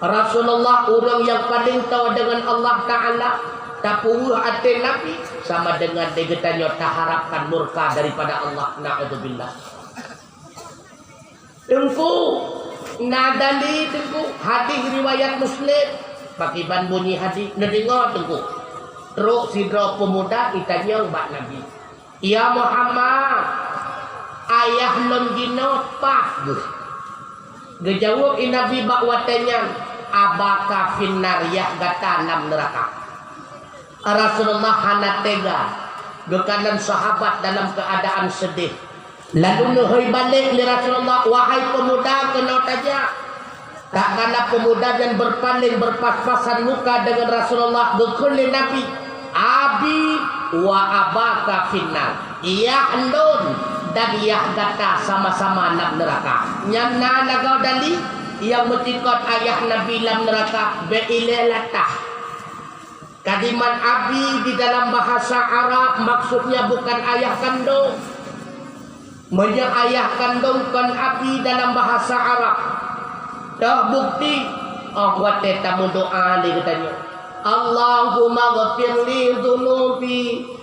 [SPEAKER 1] Rasulullah orang yang paling tahu dengan Allah Ta'ala tapu hati Nabi sama dengan dia bertanya tak harapkan murka daripada Allah na'udzubillah tengku nadali tengku hadis riwayat Muslim pakiban bunyi hadis ndengar tengku terus sidra pemuda ditanya mbak Nabi ya Muhammad ayah non gino pas gejawab Nabi bakwatanya abaka finnariyah gata enam neraka Rasulullah hana tega gekanan sahabat dalam keadaan sedih lalu nuhai balik li Rasulullah wahai pemuda kena taja tak kana pemuda yang berpaling berpas-pasan muka dengan Rasulullah gekuli Nabi abi wa abaka finnar iya non dan ia kata sama-sama nak neraka. Nyana nagau dali yang metikot ayah Nabi lam neraka be'ilelatah. Kalimat abi di dalam bahasa Arab maksudnya bukan ayah kandung. Ayah kandung kan abi dalam bahasa Arab. Dah bukti. Oh wate tamu doa dia katanya. Allahumma ghafirli dhunubi.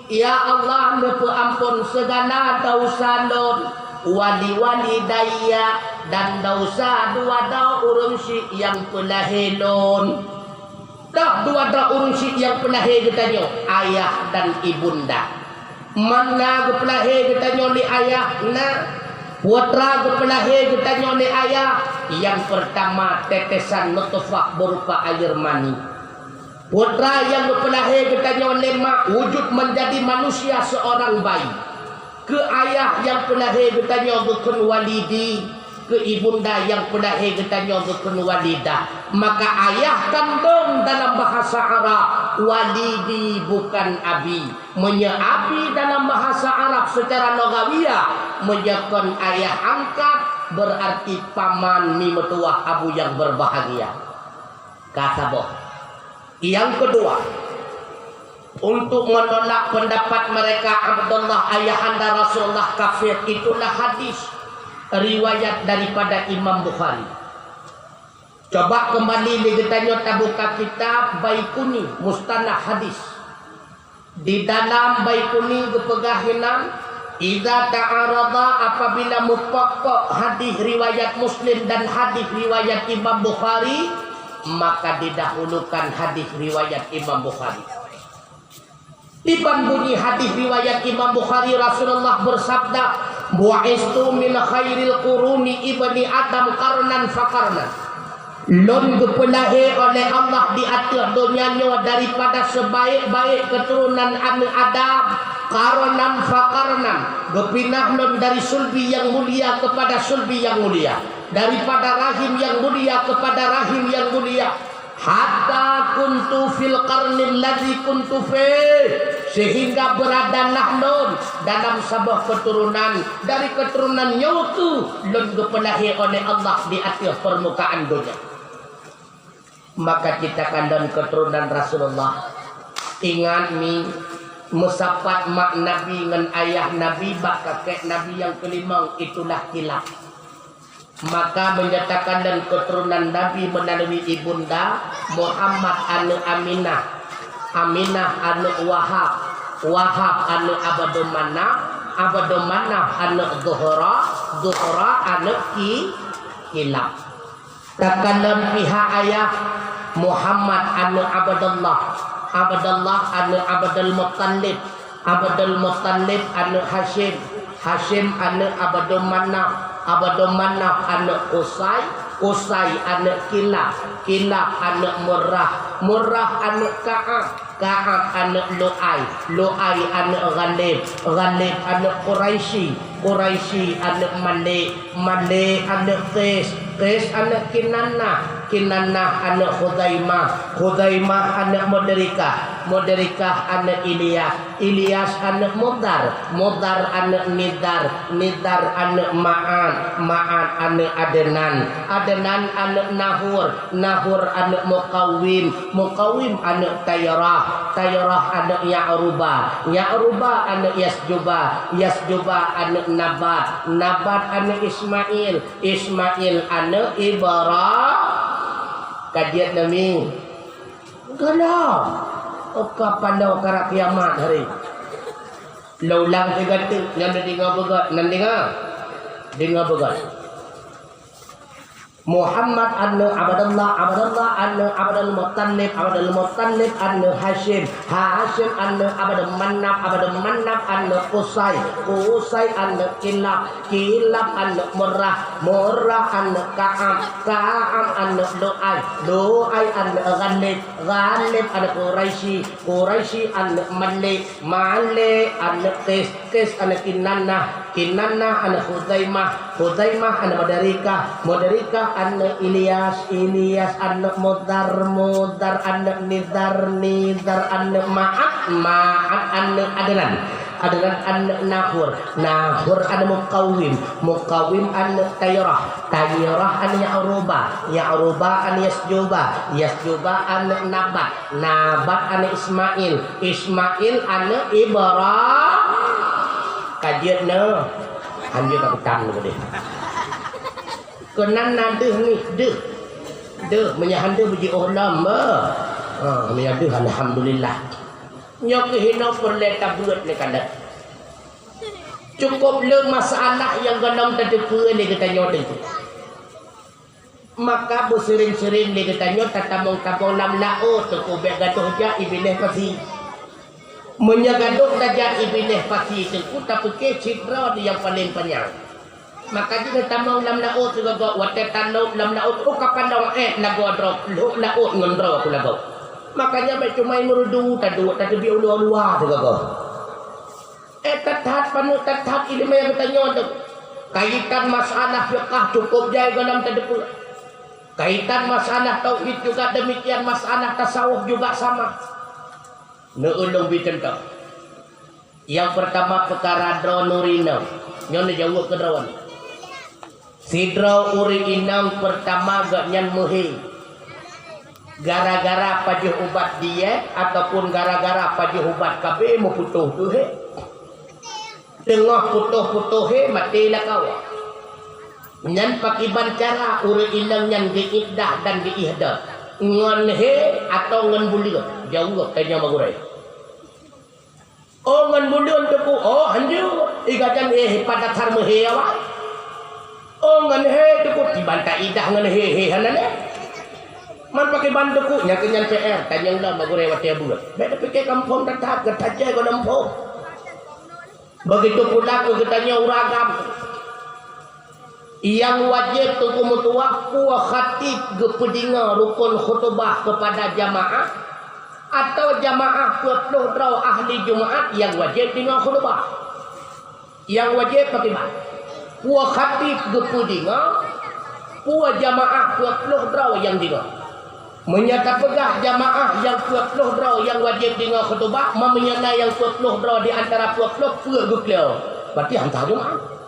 [SPEAKER 1] Ya Allah nepu ampun segala dosa don wali-wali daya dan dosa dua urung si yang pelahilon dah dua urung si yang pelahil katanya ayah dan ibunda mana pelahil katanya li ayah na putra pelahil katanya li ayah yang pertama tetesan nutfah berupa air mani putra yang berpelahir katanya lema wujud menjadi manusia seorang bayi ke ayah yang pelahir katanya berkun walidi ke ibunda yang pelahir katanya berkun walidah maka ayah kandung dalam bahasa Arab walidi bukan abi abi dalam bahasa Arab secara logawiyah menjadikan ayah angkat berarti paman mi metuah abu yang berbahagia kata boh. Yang kedua, untuk menolak pendapat mereka Abdullah ayahanda Rasulullah kafir itulah hadis riwayat daripada Imam Bukhari. Coba kembali ditanya tabuka kitab Baikuni Mustanah hadis. Di dalam bayi kuning kepegahinan, idza ta'arada apabila mupokok hadis riwayat Muslim dan hadis riwayat Imam Bukhari, maka didahulukan hadis riwayat Imam Bukhari. Tiban bunyi hadis riwayat Imam Bukhari, Rasulullah bersabda, bu'istu min khairil quruni ibni Adam qarnan fakarnan. Lon gepelahi oleh Allah di atas dunianya daripada sebaik-baik keturunan Anak Adam, karnan fakarnan, gepinah lon dari sulbi yang mulia kepada sulbi yang mulia, daripada rahim yang mulia kepada rahim yang mulia, hatta kuntu fil qarnil ladzi kuntu fi, sehingga beradalah lon dalam sebuah keturunan dari keturunan nyotu lon gepelahi oleh Allah di atas permukaan dunia. Maka kita kandang keturunan Rasulullah. Ingat mi musapat mak Nabi dengan ayah Nabi bak kakek Nabi yang kelima, itulah kilap. Maka menyatakan dan keturunan Nabi melalui ibunda Muhammad anu Aminah, Aminah anu Wahab, Wahab anu Abadumanaf, Abadumanaf anu Zuhra, Zuhra anu Kilab. Takalan pihak ayah Muhammad anu Abdullah, Abdullah anu Abdul Muttalib, Abdul Muttalib anu Hashim, Hashim anu Abdul Manaf, Abdul Manaf anu Qusay, Qusay anu Kilab, Kilab anu Murrah, Murrah anu Ka'ab, Ka'ab anu Lu'ay, Lu'ay anu Ghalib, Ghalib anu Quraisy, Quraisy anu Malik, Malik anu Qais, Qais anu Kinanah, Kinanah anu Khuzaimah, Khuzaimah anu Mudrikah, Mudrikah anu Ilyas, Ilyas anu Mudar, Mudar anu Nidar, Nidar anu Ma'an, Ma'an anu Adnan, Adnan anu Nahur, Nahur anu Muqawwim, Muqawwim anu Tayrah, Tayrah anu Ya'ruba, Ya'ruba anu Yasjuba, Yasjuba anu Nabat, Nabat anu Ismail, Ismail anu Ibrahim. Kajian nami galau oka pandau kara kiamat hari laulang tiga tu yang dengar begat nan dengar begat Muhammad anu Abdullah, Abdullah anu Abdul Muttalib, Abdul Muttalib anu Hashim, Hashim anu Abdul Manaf, Abdul Manaf anu Qusay, Qusay anu Kilab, Kilab anu Murrah, Murrah anu Ka'ab, Ka'ab anu Lu'ay, Lu'ay anu Ghalib, Ghalib anu Quraisy, Quraisy anu Malik, Malik anu Qais, Qais anu Kinanah, Kinanah anu Khuzaimah, Khuzaimah anu Mudrikah, Mudrikah anu Ilyas, Ilyas anu Mudar, Mudar anu Nidar, Nidar anu Ma'at, Ma'at anu Adnan, Adnan anu Nahur, Nahur anu Muqawwim, Muqawwim anu Tayrah, Tayrah anu Ya'ruba, Ya'ruba anu Yasjuba, Yasjuba anu Nabat, Nabat anu Ismail, Ismail anu Ibrahim. Kajian no anjir kapitan gede kenan nadeh ni deh menyahan deh biji ulam menyadeh alhamdulillah nyok hina perleta buat ni kadat cukup le masalah yang ganam terdepa ni kita nyote maka bersering-sering ni kita nyot tatamong-tamong lam laut tu bek gaduh ja iblis pasti menyagaduk dajat iblis pasti itu tapi ke citra dia yang paling panjang maka jika tamang lam laut juga go watetan lam laut kapan dong lagu drop laut ngendro aku lagu makanya baik cuma merudu tadu biu luar juga go tathat panu tathat ilmu yang bertanya tu kaitan masalah fiqh cukup jaya dalam terdepa kaitan masalah tauhid juga demikian masalah tasawuf juga sama. Neulung bicentak. Yang pertama perkara draw nurina. Nyon jawab ke drawan. Si draw uri inang pertama gak nyan muhi. Gara-gara pajuh ubat dia ataupun gara-gara pajuh ubat KB mau putuh tu he. Tengah putuh he mati lah kau. Nyan pakiban cara uri inang nyan diiddah dan diihdah. Ngan he atau ngan bulir jauh tanya magurai Oh ngan bulan tu oh hanju igajan pada karma awak. Oh ngan tu dibantah idah ngan hanane. Man pakai bantu ku nya kenyan PR tanyang dah magure wati abu. Beda pikir kampung tetap ketaja ko nampung. Begitu pula ku ketanya uragam. Yang wajib tu mutuah ku khatib gepedinga rukun khutbah kepada jamaah atau jamaah penuh draw ahli Jumaat yang wajib dengar khutbah. Yang wajib pakai bab. Ku khatib gepedinga ku jamaah penuh draw yang dengar. Menyata pegah jamaah yang penuh draw yang wajib dengar khutbah menyana yang penuh draw di antara penuh guklew. Berarti hantar Jumaat.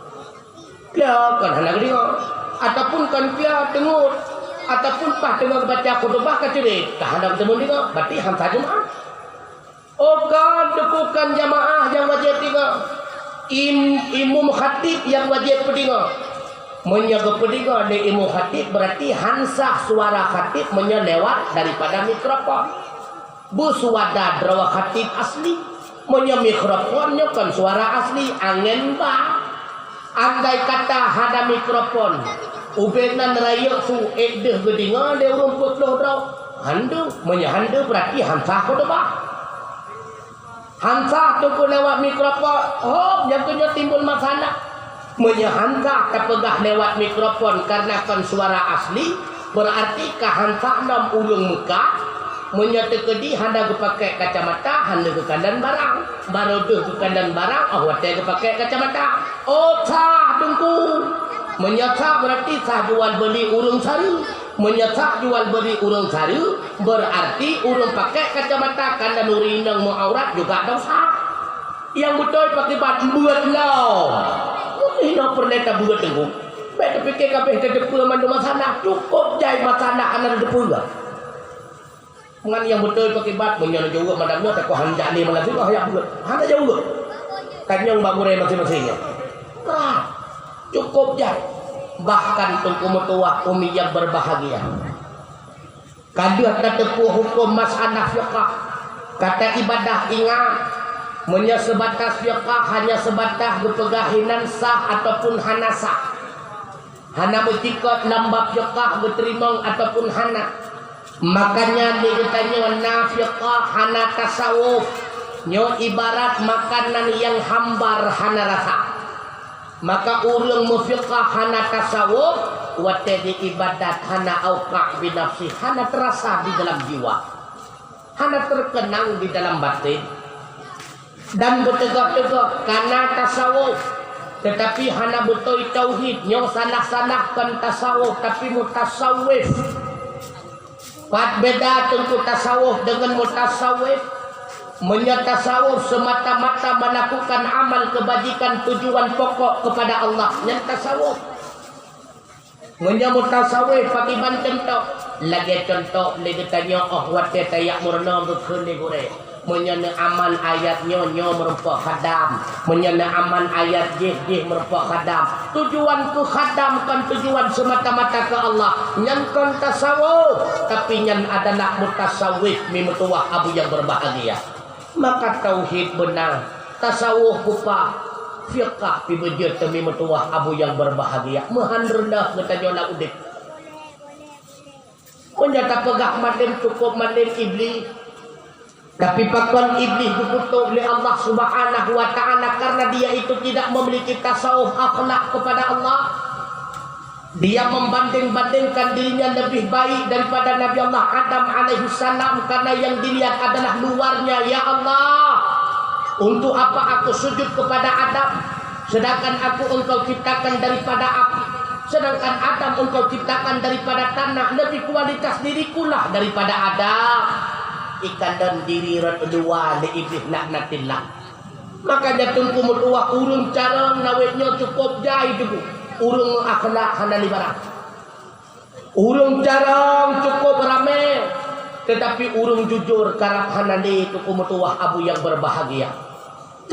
[SPEAKER 1] Dia kan hendak dengar ataupun kan dia dengar ataupun pas dengar baca khutbah kecil tak hendak bertemu dengar berarti hamsa Jumaat. Oh kan dukukan jamaah yang wajib dengar imam khatib yang wajib pendengar menjaga pendengar di imam khatib berarti hansah suara khatib lewat daripada mikrofon busuada drawa khatib asli mikrofonnya kan suara asli angin bah. Andai kata ada mikrofon ubenan raya su edeh gedinga de rumput loh draw handu handu berarti hansah khutbah hansah tu lewat mikrofon oh yang punya timbul masalah hansah kepegah lewat mikrofon karena kan suara asli berarti kahansah nam ulung muka menyatakan hendak pakai kacamata hendak ke kandan barang baru tu ke kandan barang wate pakai kacamata sah dengku menyata berarti sah jual beli urung sari menyata jual beli urung sari berarti urung pakai kacamata kandan urindang mau aurat juga dosa yang betul pakai bat buat lau ini pernah buat dengku baik fikir kabeh dedepul mandu masalah cukup jai masalah anak dedepul Mengan yang betul pakai bat menyana juga madamnya tak handak ni malah sih ya buat. Handa jauh ke? Kanyang bagure masing-masingnya. Kerah. Cukup jai. Bahkan tungku mutuah umi yang berbahagia. Kadah tetepuh hukum masalah fiqah. Kata ibadah ingat menya sebatas fiqah hanya sebatas gepegahinan sah ataupun hana sah. Hana bertikot nambah fiqah berterimang ataupun hana. Makanya ditanya nafiqah hana tasawuf nyo ibarat makanan yang hambar hana rasa maka urang mufiqah hana tasawuf wate di ibadat hana auqa binafsi hana terasa di dalam jiwa hana terkenang di dalam batin dan bertegak-tegak karena tasawuf tetapi hana betul tauhid nyo salah-salahkan tasawuf tapi mutasawwif. Pat beda tentu tasawuf dengan mutasawwif. Menyatasawuf semata-mata melakukan amal kebajikan tujuan pokok kepada Allah. Yang tasawuf. Menyambut tasawuf pakai banten tok. Lagi contoh lagi tanya wate tayak murna berkene gore. Menyana amal ayatnya nyo merupakan khadam. Menyana amal ayat jih merupakan khadam. Tujuan ke khadam kan tujuan semata-mata ke Allah. Yang kan tasawuf tapi yang adalah mutasawwif mimutuah abu yang berbahagia. Maka tauhid benar. Tasawuf kupa fiqah pibejir temi mutuah abu yang berbahagia. Mahan rendah ngetanya nak udik. Menyata pegah madim cukup madim iblis. Tapi pakon iblis dikutuk oleh Allah Subhanahu wa taala karena dia itu tidak memiliki tasawuf akhlak kepada Allah. Dia membanding-bandingkan dirinya lebih baik daripada Nabi Allah Adam alaihi salam karena yang dilihat adalah luarnya. Ya Allah, untuk apa aku sujud kepada Adam sedangkan aku engkau ciptakan daripada api, sedangkan Adam engkau ciptakan daripada tanah. Lebih kualitas dirikulah daripada Adam. Ikan dan diri dua di iblis laknatillah. Maka dia tunggu mutuah urung cara nawetnya cukup jai tu. Urung akhlak hana libaran. Urung cara cukup ramai. Tetapi urung jujur karap hana di tuku mutuah abu yang berbahagia.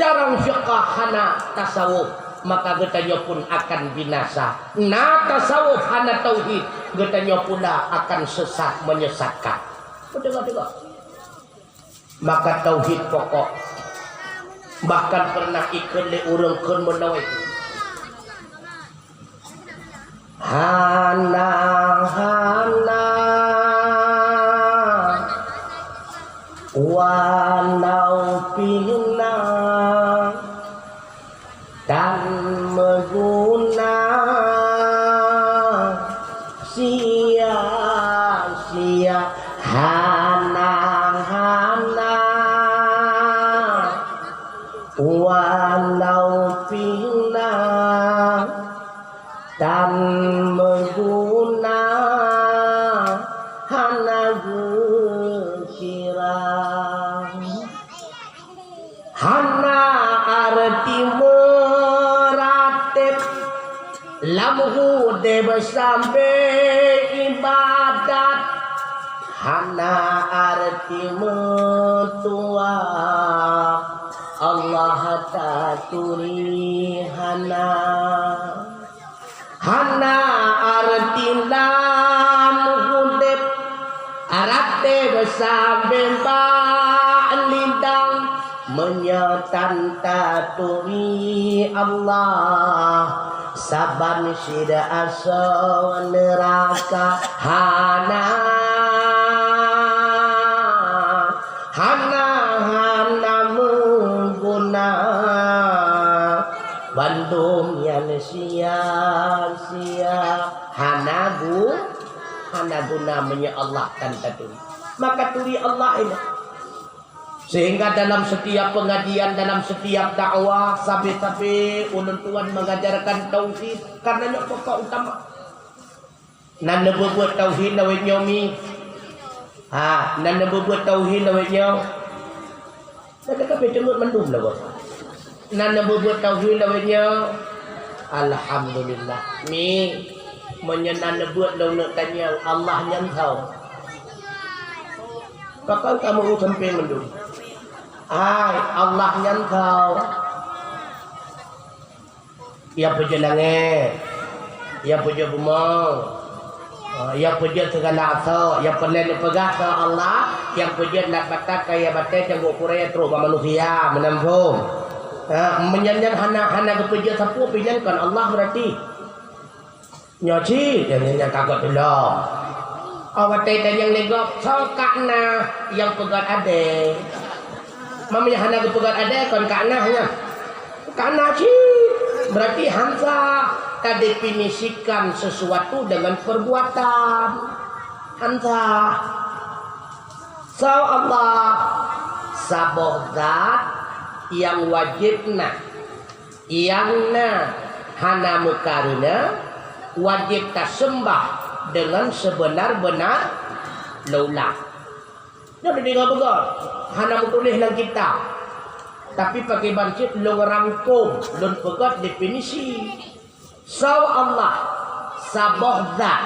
[SPEAKER 1] Jarang fiqah hana tasawuf. Maka getanya pun akan binasa. Nah tasawuf hana tauhid. Getanya pula akan sesat menyesatkan. Tengok. Maka tauhid pokok Bahkan pernah ikut le urang keun menawai. Hana hana walau pina dan mengguna sia-sia hana hana walau pina dan mengguna hana gusirang hana arti meratib lamhu deb sampai ibadat hana arti metua Allah taturi hana hana arti lamhu deb arate besampai lidang menyetan taturi Allah saban sida asa neraka hana hana hana mengguna bandung yang sia-sia hana guna menyallahkan taturi maka turi Allah ini. Sehingga dalam setiap pengajian, dalam setiap dakwah, sampai-sampai ulun tuan mengajarkan tauhid karena ini pokok utama. Nanda berbuat tauhid lawat nyomi. Nanda berbuat tauhid lawat nyom. Nanda kape cengut mendum lah bos. Nanda berbuat tauhid lawat nyom. Alhamdulillah. Mi menyenanda buat lawan tanya Allah yang tahu. Kakak kamu sampai mendum. Allah yang kau ya puja langit ya puja bumi ya puja segala asa yang pernah dipegang Allah yang puja nak batak kaya batak yang bukuraya terus manusia menampung menyanyian hana kepuja sapu pinyankan Allah berarti nyoci yang nyanyian kagak dulu awat teh yang legok sokakna yang pegat ade mamanya hana kepegat ada kon kanahnya kana berarti hamzah terdefinisikan sesuatu dengan perbuatan hamzah so Allah saboh zat yang wajibna yang hana mukarina wajib tasembah dengan sebenar-benar laulah. Jangan dengar betul. Hana tulis dalam kitab. Tapi pakai bancit long rangkum, long pegat definisi. Saw Allah, saboh zat